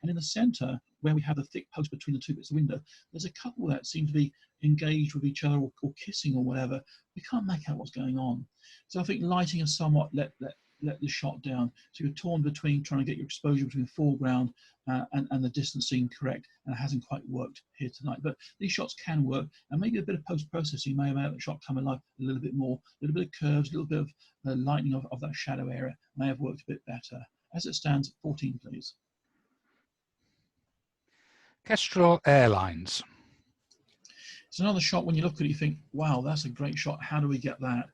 And in the centre, where we have the thick post between the two bits of window, there's a couple that seem to be engaged with each other or kissing or whatever. We can't make out what's going on. So I think lighting has somewhat let the shot down. So you're torn between trying to get your exposure between the foreground and the distance scene correct, and it hasn't quite worked here tonight. But these shots can work, and maybe a bit of post-processing may have made the shot come alive a little bit more, a little bit of curves, a little bit of lightening of that shadow area may have worked a bit better. As it stands, 14, please. Kestrel Airlines. It's another shot when you look at it, you think, wow, that's a great shot. How do we get that?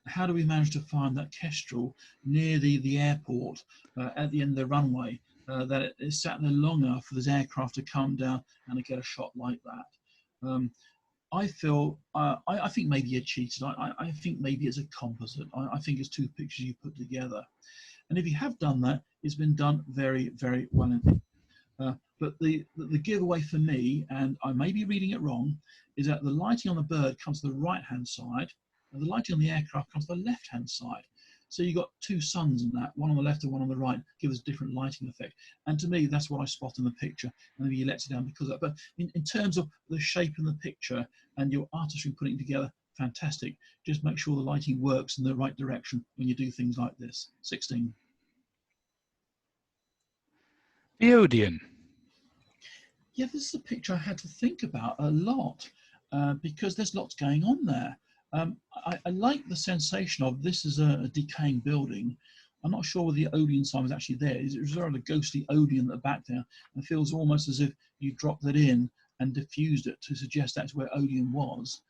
How do we manage to find that kestrel near the airport at the end of the runway, that it sat there long enough for this aircraft to come down and to get a shot like that? I feel, I think maybe you cheated. I think maybe it's a composite. I think it's two pictures you put together. And if you have done that, it's been done very, very well indeed. But the giveaway for me, and I may be reading it wrong, is that the lighting on the bird comes to the right-hand side, and the lighting on the aircraft comes to the left-hand side. So you've got two suns in that, one on the left and one on the right, give us a different lighting effect. And to me, that's what I spot in the picture, and maybe you let it down because of that. But in terms of the shape in the picture and your artistry putting it together, fantastic. Just make sure the lighting works in the right direction when you do things like this. 16. Eodian. Yeah, this is a picture I had to think about a lot because there's lots going on there. I like the sensation of this is a decaying building. I'm not sure whether the Odeon sign was actually there. It was sort of a ghostly Odeon at the back there, and it feels almost as if you dropped that in and diffused it to suggest that's where Odeon was.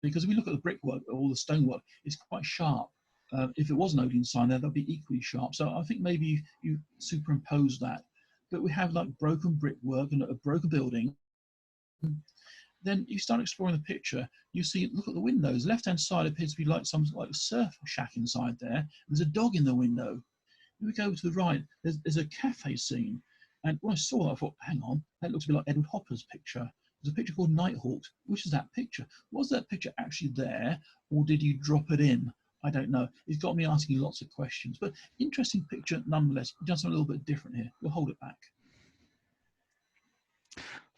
Because if we look at the brickwork or the stonework, it's quite sharp. If it was an Odeon sign there, that'd be equally sharp. So I think maybe you superimpose that. But we have like broken brickwork and a broken building. Then you start exploring the picture. You see, look at the windows. Left-hand side appears to be like some like a surf shack inside there. There's a dog in the window. If we go to the right, there's a cafe scene. And when I saw that, I thought, hang on, that looks a bit like Edward Hopper's picture. There's a picture called Nighthawks. Which is that picture? Was that picture actually there, or did you drop it in? I don't know. It's got me asking lots of questions. But interesting picture nonetheless. We've done something a little bit different here. We'll hold it back.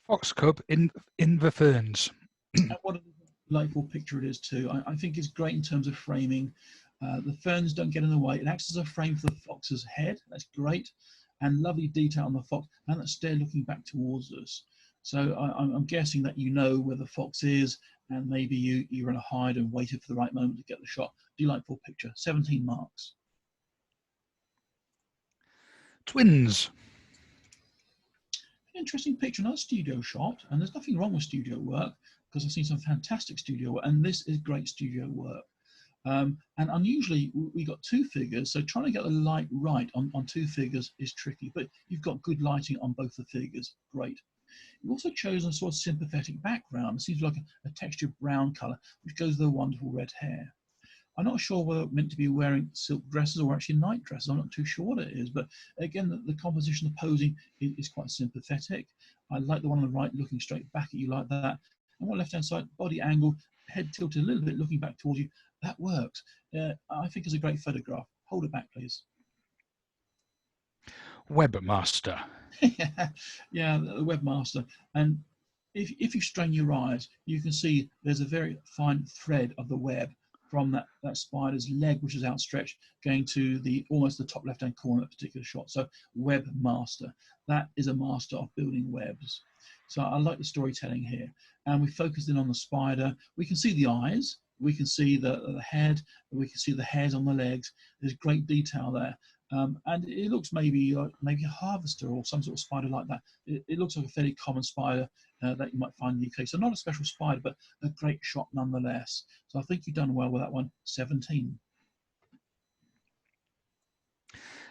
Fox cub in the ferns. And what a delightful picture it is too. I think it's great in terms of framing. The ferns don't get in the way. It acts as a frame for the fox's head. That's great. And lovely detail on the fox and that stare looking back towards us. So I'm guessing that you know where the fox is, and maybe you're in a hide and waited for the right moment to get the shot. Delightful picture. 17 marks. Twins. Interesting picture, another studio shot, and there's nothing wrong with studio work because I've seen some fantastic studio work, and this is great studio work. And unusually, we got two figures, so trying to get the light right on two figures is tricky, but you've got good lighting on both the figures. Great. You've also chosen a sort of sympathetic background. It seems like a textured brown colour, which goes with the wonderful red hair. I'm not sure whether it's meant to be wearing silk dresses or actually night dresses. I'm not too sure what it is, but again, the composition, the posing is quite sympathetic. I like the one on the right looking straight back at you like that. And on the left-hand side, body angle, head tilted a little bit, looking back towards you. That works. I think it's a great photograph. Hold it back, please. Webmaster. Yeah, the webmaster. And if you strain your eyes, you can see there's a very fine thread of the web from that spider's leg, which is outstretched, going to almost the top left-hand corner of a particular shot. So webmaster, that is a master of building webs. So I like the storytelling here. And we focused in on the spider. We can see the eyes, we can see the head, we can see the hairs on the legs. There's great detail there. And it looks maybe a harvester or some sort of spider like that. It looks like a fairly common spider that you might find in the UK. So not a special spider, but a great shot nonetheless. So I think you've done well with that one. 17.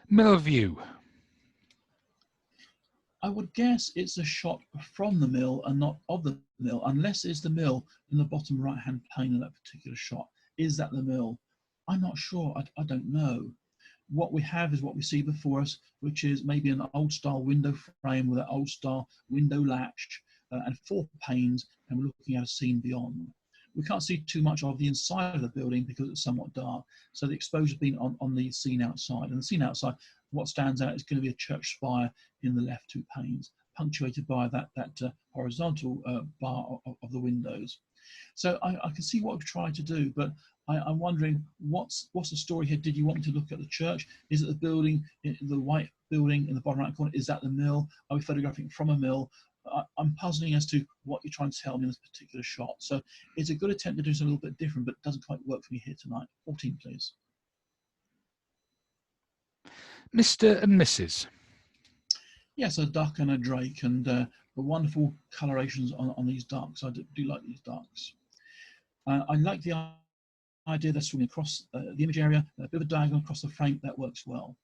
Mill view. I would guess it's a shot from the mill and not of the mill, unless it's the mill in the bottom right-hand pane of that particular shot. Is that the mill? I'm not sure. I don't know. What we have is what we see before us, which is maybe an old-style window frame with an old-style window latch and 4 panes, and we're looking at a scene beyond. We can't see too much of the inside of the building because it's somewhat dark, so the exposure's been on the scene outside. And the scene outside, what stands out is going to be a church spire in the left 2 panes, punctuated by that horizontal bar of the windows. So I can see what we've tried to do, but I'm wondering what's the story here? Did you want me to look at the church? Is it the building, the white building in the bottom right corner? Is that the mill? Are we photographing from a mill? I'm puzzling as to what you're trying to tell me in this particular shot. So it's a good attempt to do something a little bit different, but it doesn't quite work for me here tonight. 14, please. Mr. and Mrs. Yes, a duck and a drake, and the wonderful colorations on these ducks. I do like these ducks. I like the idea they're swinging across the image area, a bit of a diagonal across the frame. That works well.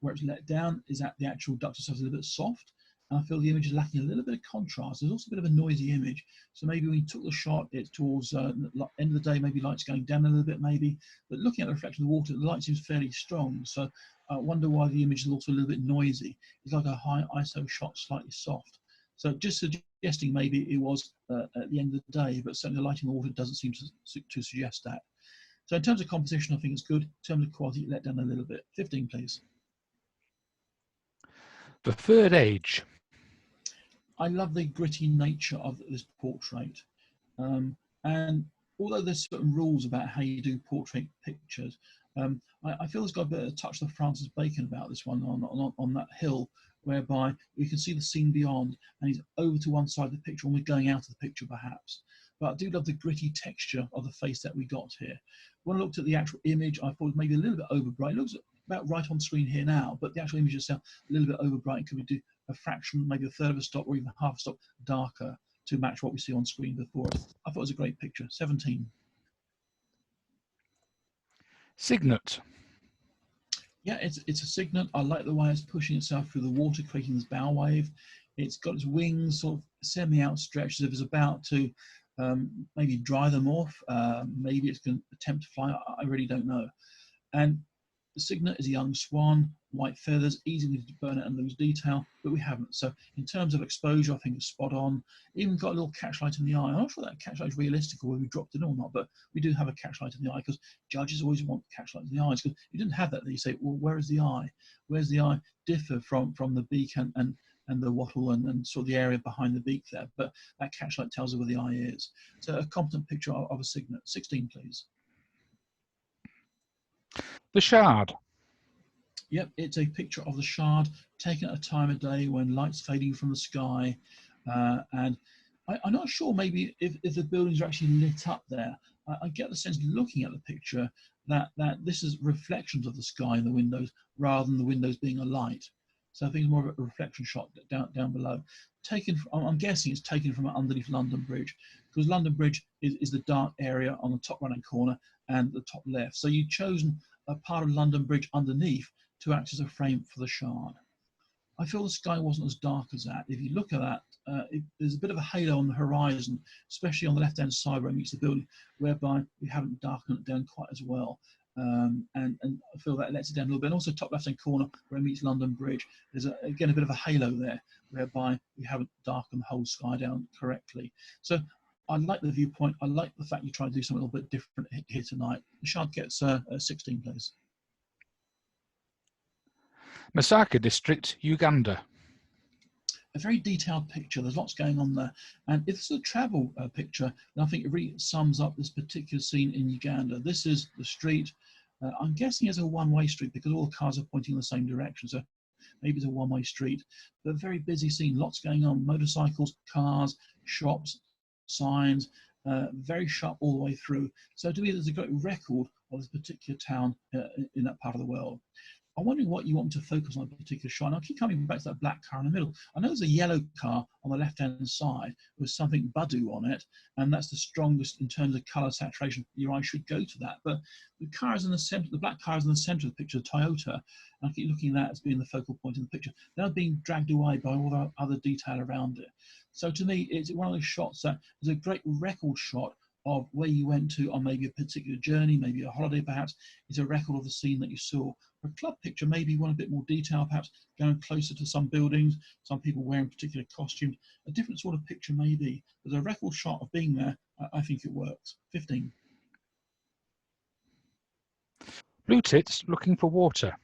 Where it's let down is that the actual ducks themselves are a little bit soft, and I feel the image is lacking a little bit of contrast. There's also a bit of a noisy image, so maybe when you took the shot, it's towards the end of the day, maybe lights going down a little bit, maybe. But looking at the reflection of the water, the light seems fairly strong, so I wonder why the image is also a little bit noisy. It's like a high ISO shot, slightly soft. So just suggesting maybe it was at the end of the day, but certainly the lighting of the water doesn't seem to suggest that. So in terms of composition, I think it's good. In terms of quality, let down a little bit. 15, please. The third age. I love the gritty nature of this portrait. And although there's certain rules about how you do portrait pictures, I feel it's got a bit of a touch of Francis Bacon about this one on that hill, whereby we can see the scene beyond, and he's over to one side of the picture, and we're going out of the picture perhaps. But I do love the gritty texture of the face that we got here. When I looked at the actual image, I thought it was maybe a little bit overbright. It looks about right on screen here now, but the actual image itself a little bit overbright. Could we do a fraction, maybe a third of a stop, or even half a stop darker to match what we see on screen before us? I thought it was a great picture. 17. Signet. Yeah, it's a Signet. I like the way it's pushing itself through the water, creating this bow wave. It's got its wings sort of semi-outstretched as if it's about to maybe dry them off. Maybe it's going to attempt to fly. I really don't know. And the Signet is a young swan, white feathers, easy to burn it and lose detail, but we haven't. So in terms of exposure, I think it's spot on. Even got a little catchlight in the eye. I'm not sure that catchlight is realistic or whether we dropped it or not, but we do have a catchlight in the eye because judges always want catchlight in the eyes. Because you didn't have that there. You say, well, where is the eye? Where's the eye differ from the beak and the wattle and sort of the area behind the beak there? But that catchlight tells us where the eye is. So a competent picture of a Signet. 16, please. The Shard. Yep, it's a picture of the Shard taken at a time of day when light's fading from the sky. And I'm not sure maybe if the buildings are actually lit up there. I get the sense looking at the picture that this is reflections of the sky in the windows rather than the windows being a light. So I think it's more of a reflection shot down below. I'm guessing it's taken from underneath London Bridge, because London Bridge is the dark area on the top right-hand corner and the top left. So you've chosen a part of London Bridge underneath to act as a frame for the Shard. I feel the sky wasn't as dark as that. If you look at that, there's a bit of a halo on the horizon, especially on the left-hand side where it meets the building, whereby we haven't darkened it down quite as well. And I feel that lets it down a little bit. And also top left-hand corner where it meets London Bridge, there's again a bit of a halo there, whereby we haven't darkened the whole sky down correctly. So I like the viewpoint. I like the fact you try to do something a little bit different here tonight. The Shard gets 16, please. Masaka District, Uganda. A very detailed picture. There's lots going on there. And if it's a travel picture, then I think it really sums up this particular scene in Uganda. This is the street. I'm guessing it's a one-way street because all the cars are pointing in the same direction. So maybe it's a one-way street. But a very busy scene. Lots going on. Motorcycles, cars, shops, signs. Very sharp all the way through. So to me, there's a great record of this particular town in that part of the world. I'm wondering what you want me to focus on a particular shot. And I'll keep coming back to that black car in the middle. I know there's a yellow car on the left-hand side with something Badu on it, and that's the strongest in terms of colour saturation. Your eye should go to that. But the car is in the centre, the black car is in the centre of the picture, the Toyota, and I keep looking at that as being the focal point in the picture. They're being dragged away by all the other detail around it. So to me, it's one of those shots that is a great record shot of where you went to on maybe a particular journey, maybe a holiday perhaps. It's a record of the scene that you saw. For a club picture, maybe you want a bit more detail, perhaps going closer to some buildings, some people wearing particular costumes, a different sort of picture maybe. But a record shot of being there, I think it works. 15. Blue Tits Looking for Water.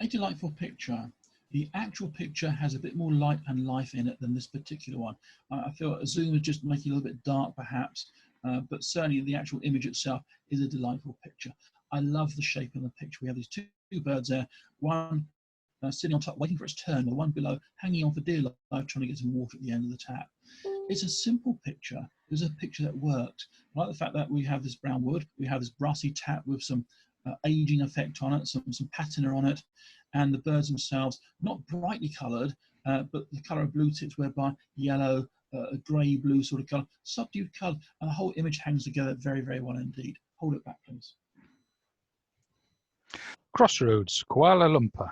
A delightful picture. The actual picture has a bit more light and life in it than this particular one. I feel a zoom is just making it a little bit dark perhaps, but certainly the actual image itself is a delightful picture. I love the shape of the picture. We have these two birds there, one sitting on top waiting for its turn, the one below hanging on for dear life trying to get some water at the end of the tap. It's a simple picture. It was a picture that worked. I like the fact that we have this brown wood, we have this brassy tap with some aging effect on it, some patina on it, and the birds themselves, not brightly coloured, but the colour of blue tits, whereby yellow, a grey blue sort of colour, subdued colour, and the whole image hangs together very, very well indeed. Hold it back, please. Crossroads, Kuala Lumpur.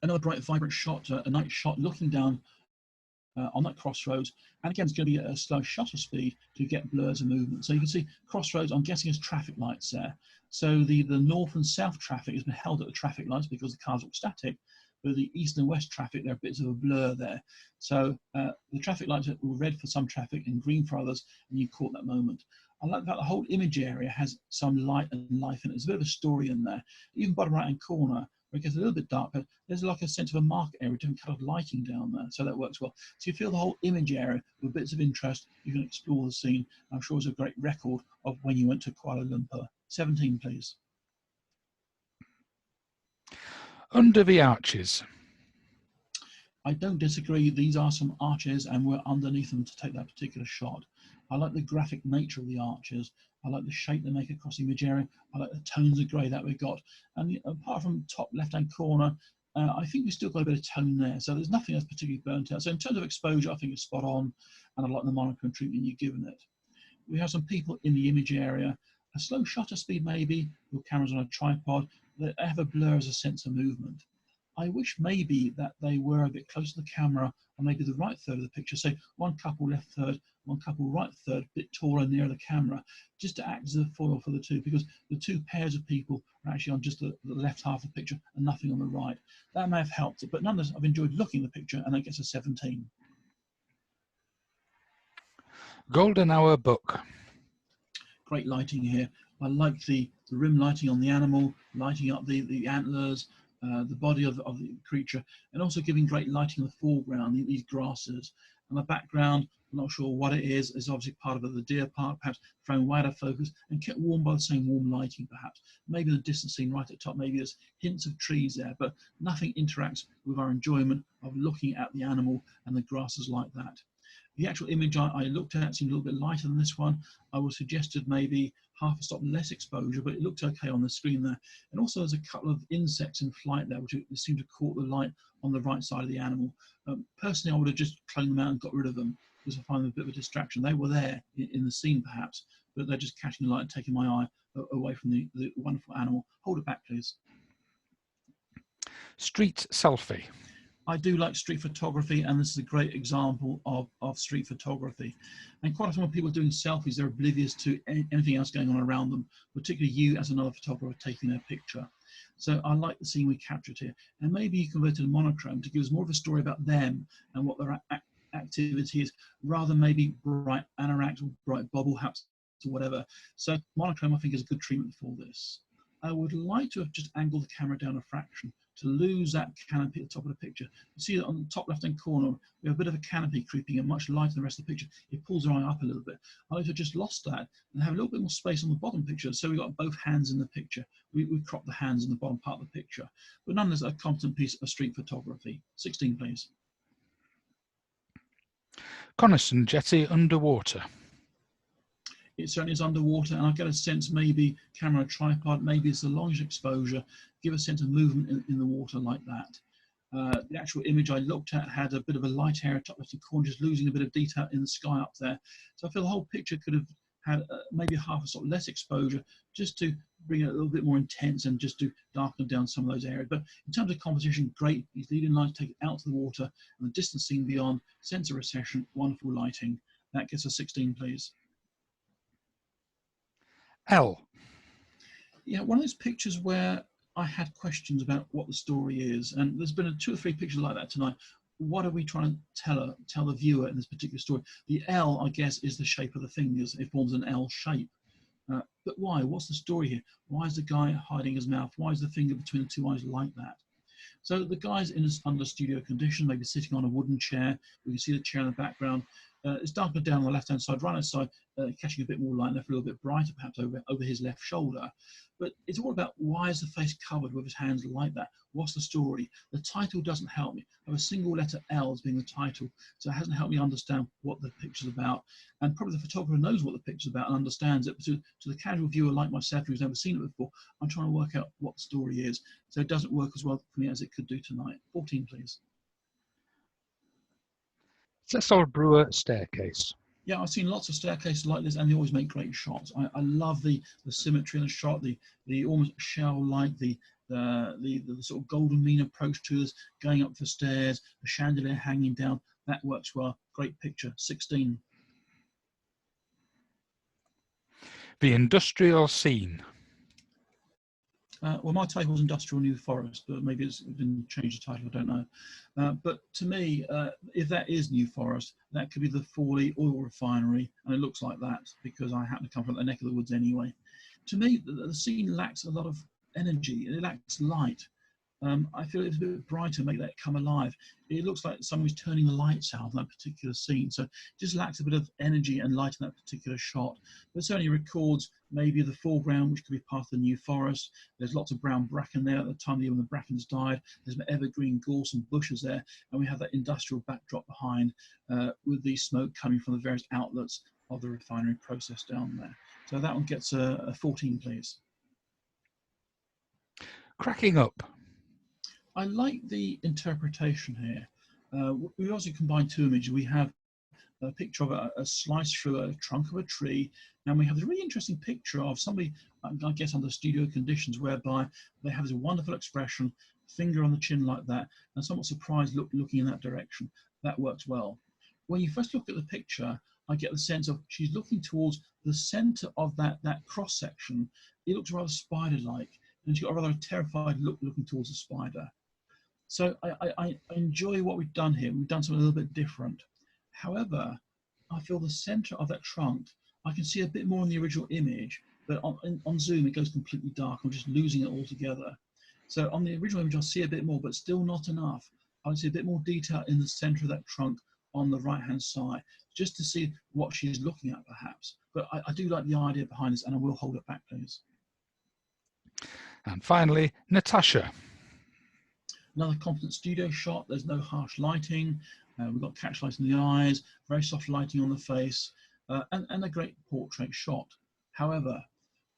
Another bright, vibrant shot, a night shot looking down on that crossroads. And again, it's going to be a slow shutter speed to get blurs of movement. So you can see crossroads, I'm guessing, is traffic lights there. So the north and south traffic has been held at the traffic lights because the cars look static. But the east and west traffic, there are bits of a blur there. So the traffic lights were red for some traffic and green for others, and you caught that moment. I like that the whole image area has some light and life in it. There's a bit of a story in there. Even bottom right-hand corner, where it gets a little bit darker, there's like a sense of a market area, different coloured lighting down there, so that works well. So you feel the whole image area with bits of interest, you can explore the scene. I'm sure it's a great record of when you went to Kuala Lumpur. 17, please. Under the Arches. I don't disagree. These are some arches and we're underneath them to take that particular shot. I like the graphic nature of the arches. I like the shape they make across the image area. I like the tones of grey that we've got. And apart from top left-hand corner, I think we've still got a bit of tone there. So there's nothing that's particularly burnt out. So in terms of exposure, I think it's spot on. And I like the monochrome treatment you've given it. We have some people in the image area. A slow shutter speed maybe, your camera's on a tripod, they have a blur as a sense of movement. I wish maybe that they were a bit closer to the camera on maybe the right third of the picture. So one couple left third, one couple right third, a bit taller near the camera, just to act as a foil for the two, because the two pairs of people are actually on just the left half of the picture and nothing on the right. That may have helped it, but nonetheless, I've enjoyed looking at the picture, and that gets a 17. Golden Hour book. Great lighting here. I like the rim lighting on the animal, lighting up the antlers, the body of the creature, and also giving great lighting in the foreground, these grasses. And the background, I'm not sure what it is obviously part of the deer park, perhaps thrown way out of focus and kept warm by the same warm lighting perhaps. Maybe the distance scene right at the top, maybe there's hints of trees there, but nothing interacts with our enjoyment of looking at the animal and the grasses like that. The actual image I looked at seemed a little bit lighter than this one. I would have suggested maybe half a stop less exposure, but it looked okay on the screen there. And also there's a couple of insects in flight there, which seem to caught the light on the right side of the animal. Personally, I would have just cloned them out and got rid of them, because I find them a bit of a distraction. They were there in the scene perhaps, but they're just catching the light and taking my eye away from the wonderful animal. Hold it back, please. Street selfie. I do like street photography, and this is a great example of street photography. And quite often when people are doing selfies, they're oblivious to anything else going on around them, particularly you as another photographer taking their picture. So I like the scene we captured here. And maybe you convert it to monochrome to give us more of a story about them and what their activity is, rather than maybe bright anorak or bright bobble hats or whatever. So monochrome, I think, is a good treatment for this. I would like to have just angled the camera down a fraction to lose that canopy at the top of the picture. You see that on the top left-hand corner, we have a bit of a canopy creeping in, much lighter than the rest of the picture. It pulls our eye up a little bit. I'd like to have just lost that and have a little bit more space on the bottom picture. So we've got both hands in the picture. We cropped the hands in the bottom part of the picture. But nonetheless, a competent piece of street photography. 16, please. Coniston Jetty underwater. It certainly is underwater, and I get a sense maybe camera tripod, maybe it's the longish exposure, give a sense of movement in the water like that. The actual image I looked at had a bit of a light area top left corner, just losing a bit of detail in the sky up there. So I feel the whole picture could have had maybe half a sort of less exposure, just to bring it a little bit more intense and just to darken down some of those areas. But in terms of composition, great. These leading lines take it out to the water, and the distance seen beyond, sense of recession, wonderful lighting. That gets a 16, please. L. Yeah, one of those pictures where I had questions about what the story is, and there's been 2 or 3 pictures like that tonight. What are we trying to tell the viewer in this particular story? The L, I guess, is the shape of the fingers. It forms an L shape. But why? What's the story here? Why is the guy hiding his mouth? Why is the finger between the 2 eyes like that? So the guy's under studio condition, maybe sitting on a wooden chair. We can see the chair in the background. It's darker down on the left-hand side, right-hand side, catching a bit more light, left a little bit brighter, perhaps over his left shoulder. But it's all about why is the face covered with his hands like that? What's the story? The title doesn't help me. I have a single letter L as being the title, so it hasn't helped me understand what the picture's about. And probably the photographer knows what the picture's about and understands it, but to the casual viewer like myself who's never seen it before, I'm trying to work out what the story is. So it doesn't work as well for me as it could do tonight. 14, please. Cecil Brewer staircase. Yeah, I've seen lots of staircases like this, and they always make great shots. I love the symmetry in the shot, the almost shell-like, the sort of golden mean approach to us, going up the stairs, the chandelier hanging down. That works well. Great picture. 16. The industrial scene. Well, my title was Industrial New Forest, but maybe it's been changed the title, I don't know. But to me, if that is New Forest, that could be the Fawley oil refinery, and it looks like that because I happen to come from the neck of the woods anyway. To me, the scene lacks a lot of energy, it lacks light. I feel it's a bit brighter, make that come alive. It looks like someone's turning the lights out in that particular scene, so it just lacks a bit of energy and light in that particular shot. But it certainly records maybe the foreground, which could be part of the New Forest. There's lots of brown bracken there at the time of the year when the bracken's died. There's evergreen gorse and bushes there, and we have that industrial backdrop behind with the smoke coming from the various outlets of the refinery process down there. So that one gets a 14, please. Cracking up. I like the interpretation here. We also combine 2 images. We have a picture of a slice through a trunk of a tree. And we have this really interesting picture of somebody, I guess under studio conditions, whereby they have this wonderful expression, finger on the chin like that, and somewhat surprised looking in that direction. That works well. When you first look at the picture, I get the sense of she's looking towards the center of that cross section. It looks rather spider-like, and she's got a rather terrified look looking towards the spider. So I enjoy what we've done here. We've done something a little bit different. However, I feel the center of that trunk, I can see a bit more in the original image, but on Zoom it goes completely dark. I'm just losing it altogether. So on the original image, I'll see a bit more, but still not enough. I'll see a bit more detail in the center of that trunk on the right-hand side, just to see what she's looking at, perhaps. But I do like the idea behind this, and I will hold it back, please. And finally, Natasha. Another competent studio shot. There's no harsh lighting. We've got catch lights in the eyes, very soft lighting on the face, and a great portrait shot. However,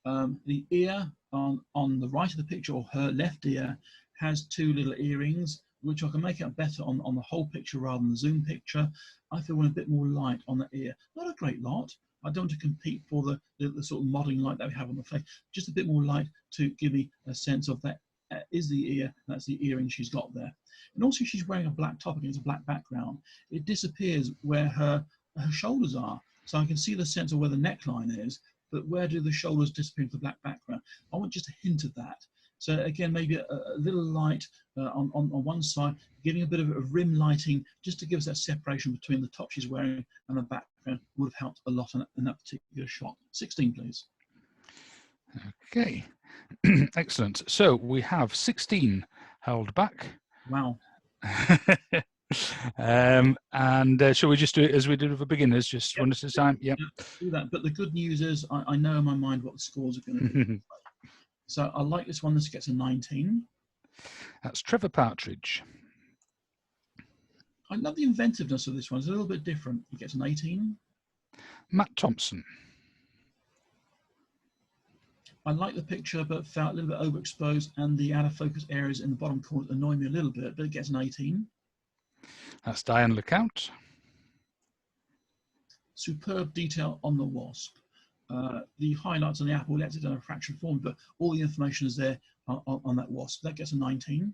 the ear on the right of the picture, or her left ear, has two little earrings, which I can make out better on the whole picture rather than the zoom picture. I feel a bit more light on the ear. Not a great lot. I don't want to compete for the sort of modelling light that we have on the face. Just a bit more light to give me a sense of that is the ear, that's the earring she's got there. And also she's wearing a black top against a black background. It disappears where her shoulders are. So I can see the sense of where the neckline is, but where do the shoulders disappear into the black background? I want just a hint of that. So again, maybe a little light on one side, giving a bit of a rim lighting, just to give us that separation between the top she's wearing and the background would have helped a lot in that particular shot. 16, please. Okay, excellent. So we have 16 held back. Wow. And shall we just do it as we did with the beginners, just one at a time? Yep. Do that. But the good news is I know in my mind what the scores are going to be. So I like this one. This gets a 19. That's Trevor Partridge. I love the inventiveness of this one. It's a little bit different. He gets an 18. Matt Thompson. I like the picture, but felt a little bit overexposed, and the out of focus areas in the bottom corner annoy me a little bit, but it gets an 18. That's Diane LeCount. Superb detail on the wasp. The highlights on the apple lets it in a fraction form, but all the information is there on that wasp. That gets a 19.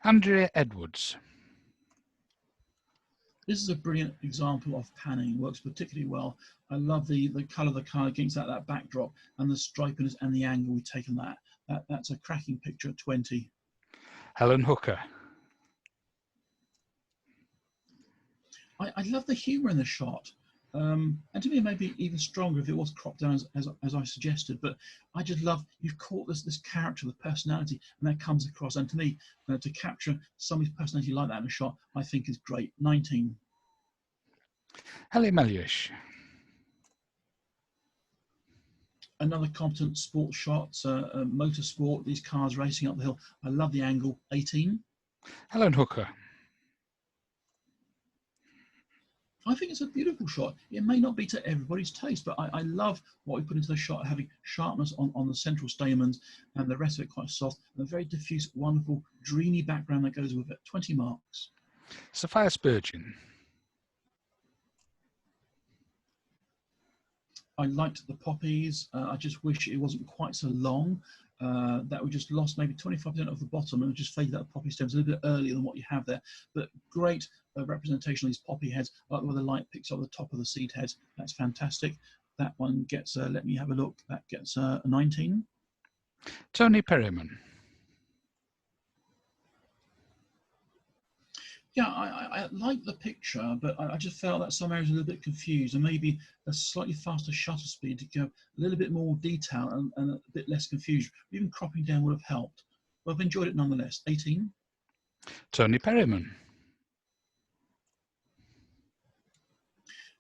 Andrea Edwards. This is a brilliant example of panning. Works particularly well. I love the colour of the car against that backdrop, and the stripiness and the angle we've taken that. That's a cracking picture at 20. Helen Hooker. I love the humour in the shot. And to me, it may be even stronger if it was cropped down as I suggested. But I just love, you've caught this character, the personality, and that comes across. And to me, to capture somebody's personality like that in a shot, I think is great. 19. Ellie Meliush. Another competent sports shot, motorsport, these cars racing up the hill. I love the angle. 18. Helen Hooker. I think it's a beautiful shot. It may not be to everybody's taste, but I love what we put into the shot, having sharpness on the central stamens and the rest of it quite soft, and a very diffuse, wonderful, dreamy background that goes with it. 20 marks. Sophia Spurgeon. I liked the poppies. I just wish it wasn't quite so long. That we just lost maybe 25% of the bottom and just faded out the poppy stems a little bit earlier than what you have there. But great representation of these poppy heads, like where the light picks up the top of the seed heads. That's fantastic. That one gets, let me have a look, that gets a 19. Tony Perryman. Yeah, I like the picture, but I just felt that some areas are a little bit confused, and maybe a slightly faster shutter speed to go a little bit more detail and a bit less confusion. Even cropping down would have helped. But I've enjoyed it nonetheless. 18. Tony Perryman.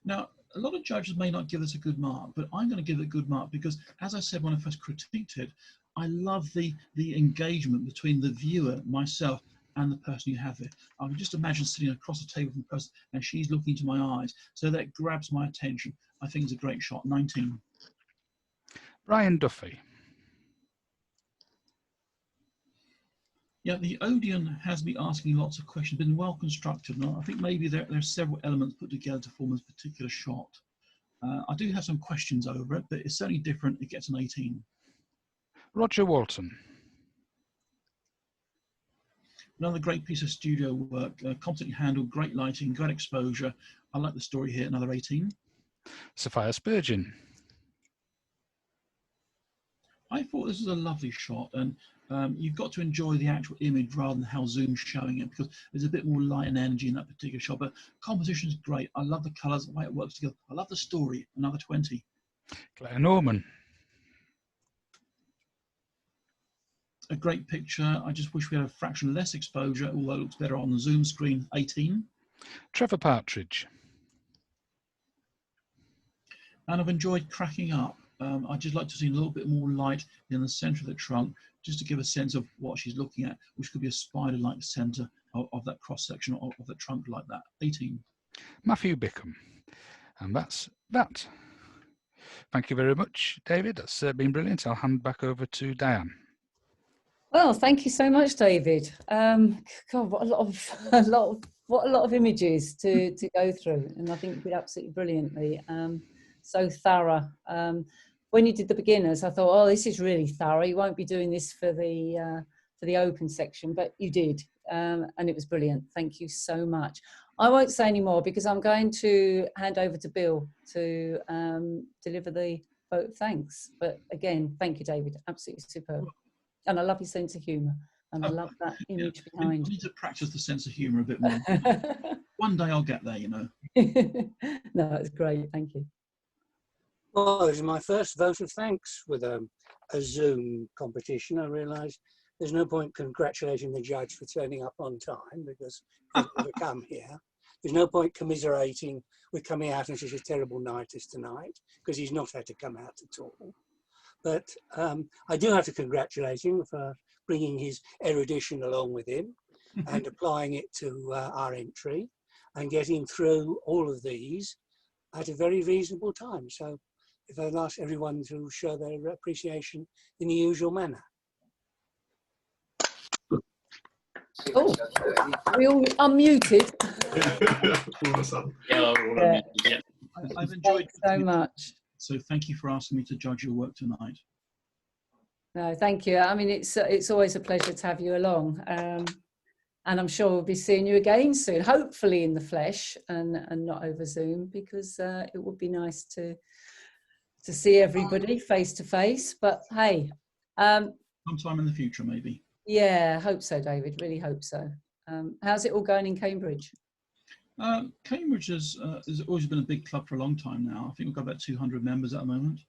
Now, a lot of judges may not give this a good mark, but I'm going to give it a good mark because, as I said when I first critiqued it, I love the engagement between the viewer, myself, and the person you have there. I can just imagine sitting across the table from the person and she's looking into my eyes. So that grabs my attention. I think it's a great shot. 19. Brian Duffy. Yeah, the Odeon has been asking lots of questions, been well constructed. And I think maybe there are several elements put together to form a particular shot. I do have some questions over it, but it's certainly different. It gets an 18. Roger Walton. Another great piece of studio work, competently handled, great lighting, great exposure. I like the story here, another 18. Sophia Spurgeon. I thought this was a lovely shot, and you've got to enjoy the actual image rather than how Zoom's showing it, because there's a bit more light and energy in that particular shot. But composition is great. I love the colours, the way it works together. I love the story, another 20. Claire Norman. A great picture. I just wish we had a fraction less exposure, although it looks better on the Zoom screen, 18. Trevor Partridge. And I've enjoyed cracking up. I'd just like to see a little bit more light in the centre of the trunk, just to give a sense of what she's looking at, which could be a spider-like centre of that cross-section of the trunk like that, 18. Matthew Bickham. And that's that. Thank you very much, David. That's been brilliant. I'll hand back over to Diane. Well, thank you so much, David. God, what a lot of images to go through, and I think you did absolutely brilliantly. So thorough. When you did the beginners, I thought, oh, this is really thorough. You won't be doing this for the open section, but you did, and it was brilliant. Thank you so much. I won't say any more because I'm going to hand over to Bill to deliver the vote of thanks. But again, thank you, David. Absolutely superb. And I love your sense of humour. And I love that image behind. I need to practice the sense of humour a bit more. One day I'll get there, you know. No, it's great. Thank you. Well, this is my first vote of thanks with a Zoom competition. I realised there's no point congratulating the judge for turning up on time because he would have come here. There's no point commiserating with coming out and such a terrible night as tonight because he's not had to come out at all. But I do have to congratulate him for bringing his erudition along with him and applying it to our entry and getting through all of these at a very reasonable time. So if I'd ask everyone to show their appreciation in the usual manner. Oh, we all unmuted. Yeah. I've enjoyed so much. So thank you for asking me to judge your work tonight. No, thank you. I mean, it's always a pleasure to have you along. And I'm sure we'll be seeing you again soon, hopefully in the flesh and not over Zoom, because it would be nice to see everybody face to face. But hey, sometime in the future, maybe. Yeah, hope so, David. Really hope so. How's it all going in Cambridge? Cambridge has always been a big club for a long time now. I think we've got about 200 members at the moment.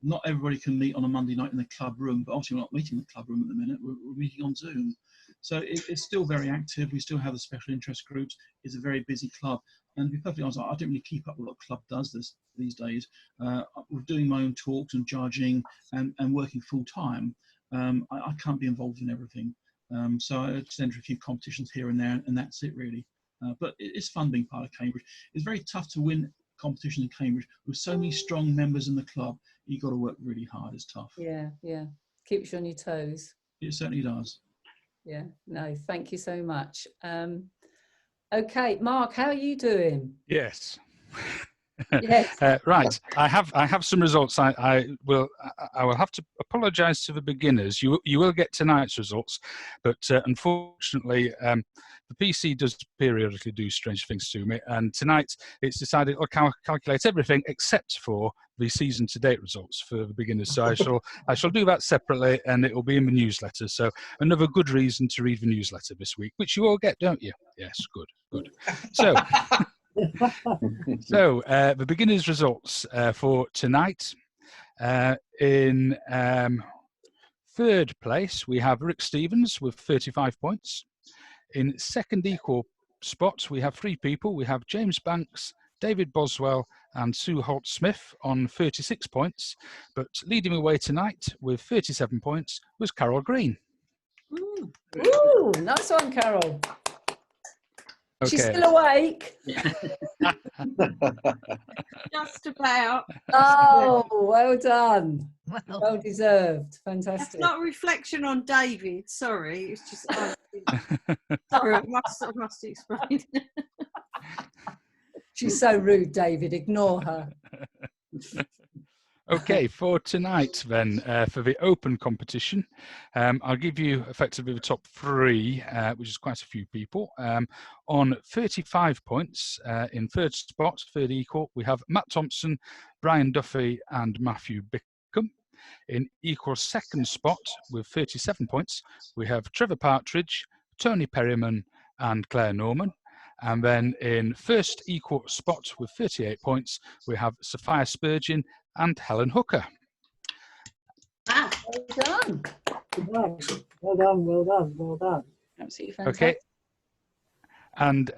Not everybody can meet on a Monday night in the club room, but obviously we're not meeting in the club room at the minute. We're meeting on Zoom. So it's still very active. We still have the special interest groups. It's a very busy club. And to be perfectly honest, I don't really keep up with what the club does these days. We're doing my own talks and judging and working full time. I can't be involved in everything. So I just enter a few competitions here and there, and that's it really. But it's fun being part of Cambridge. It's very tough to win competitions in Cambridge with so many strong members in the club. You've got to work really hard. It's tough. Yeah. Keeps you on your toes. It certainly does. Yeah. No, thank you so much. Okay, Mark, how are you doing? Yes. Yes. Right. I have some results. I will have to apologise to the beginners. You will get tonight's results, but unfortunately, the PC does periodically do strange things to me. And tonight, it's decided to calculate everything except for the season to date results for the beginners. So I shall do that separately, and it will be in the newsletter. So another good reason to read the newsletter this week, which you all get, don't you? Yes. Good. So. So the beginners' results for tonight. In third place, we have Rick Stevens with 35 points. In second equal spot, we have three people. We have James Banks, David Boswell, and Sue Holt-Smith on 36 points. But leading the way tonight with 37 points was Carol Green. Ooh, nice one, Carol. She's Okay. still awake. Just about. Oh, well done. Well, Well deserved. That's Fantastic. not a reflection on David. Sorry, it's just. Sorry, I must explain. She's so rude, David. Ignore her. Okay, for tonight then, for the open competition, I'll give you effectively the top three, which is quite a few people. On 35 points, in third spot, third equal, we have Matt Thompson, Brian Duffy and Matthew Bickham. In equal second spot with 37 points, we have Trevor Partridge, Tony Perryman and Claire Norman. And then in first equal spot with 38 points, we have Sophia Spurgeon and Helen Hooker. wow. Well done. Well done, well done, well done. Absolutely fantastic. Okay. And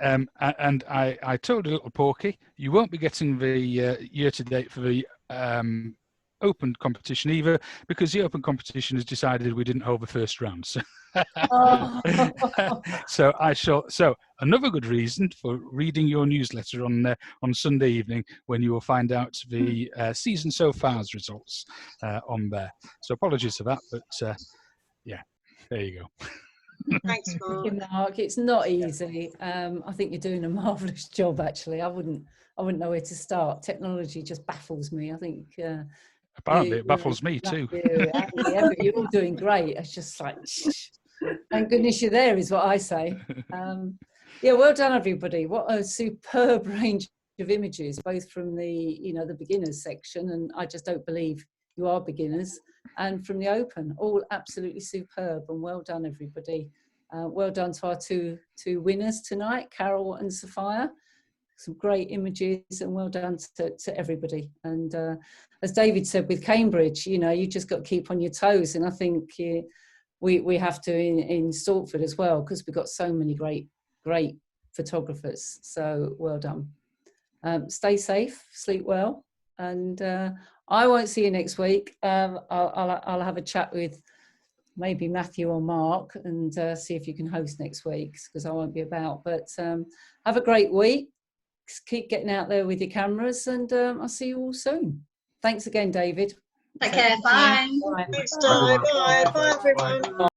I told a little Porky, you won't be getting the year-to-date for the open competition either, because the open competition has decided we didn't hold the first round. So, so another good reason for reading your newsletter on Sunday evening, when you will find out the season so far's results on there. So apologies for that, but yeah, there you go. Thanks, Thank you, Mark. Mark. It's not easy. I think you're doing a marvellous job, actually. I wouldn't know where to start. Technology just baffles me. I think Apparently it baffles me too. You're all doing great. It's just like, thank goodness you're there, is what I say. Yeah, well done, everybody. What a superb range of images, both from the the beginners section, and I just don't believe you are beginners, and from the open. All absolutely superb, and well done, everybody. Well done to our two winners tonight, Carol and Sophia. Some great images, and well done to everybody. And as David said with Cambridge, you just got to keep on your toes, and I think we have to in Stortford as well, because we've got so many great photographers. So well done. Stay safe, sleep well, and I won't see you next week. I'll have a chat with maybe Matthew or Mark and see if you can host next week, because I won't be about. But have a great week. Keep getting out there with your cameras, and I'll see you all soon. Thanks again, David. Take care. Bye. Bye. Thanks, Di. Bye. Bye, everyone.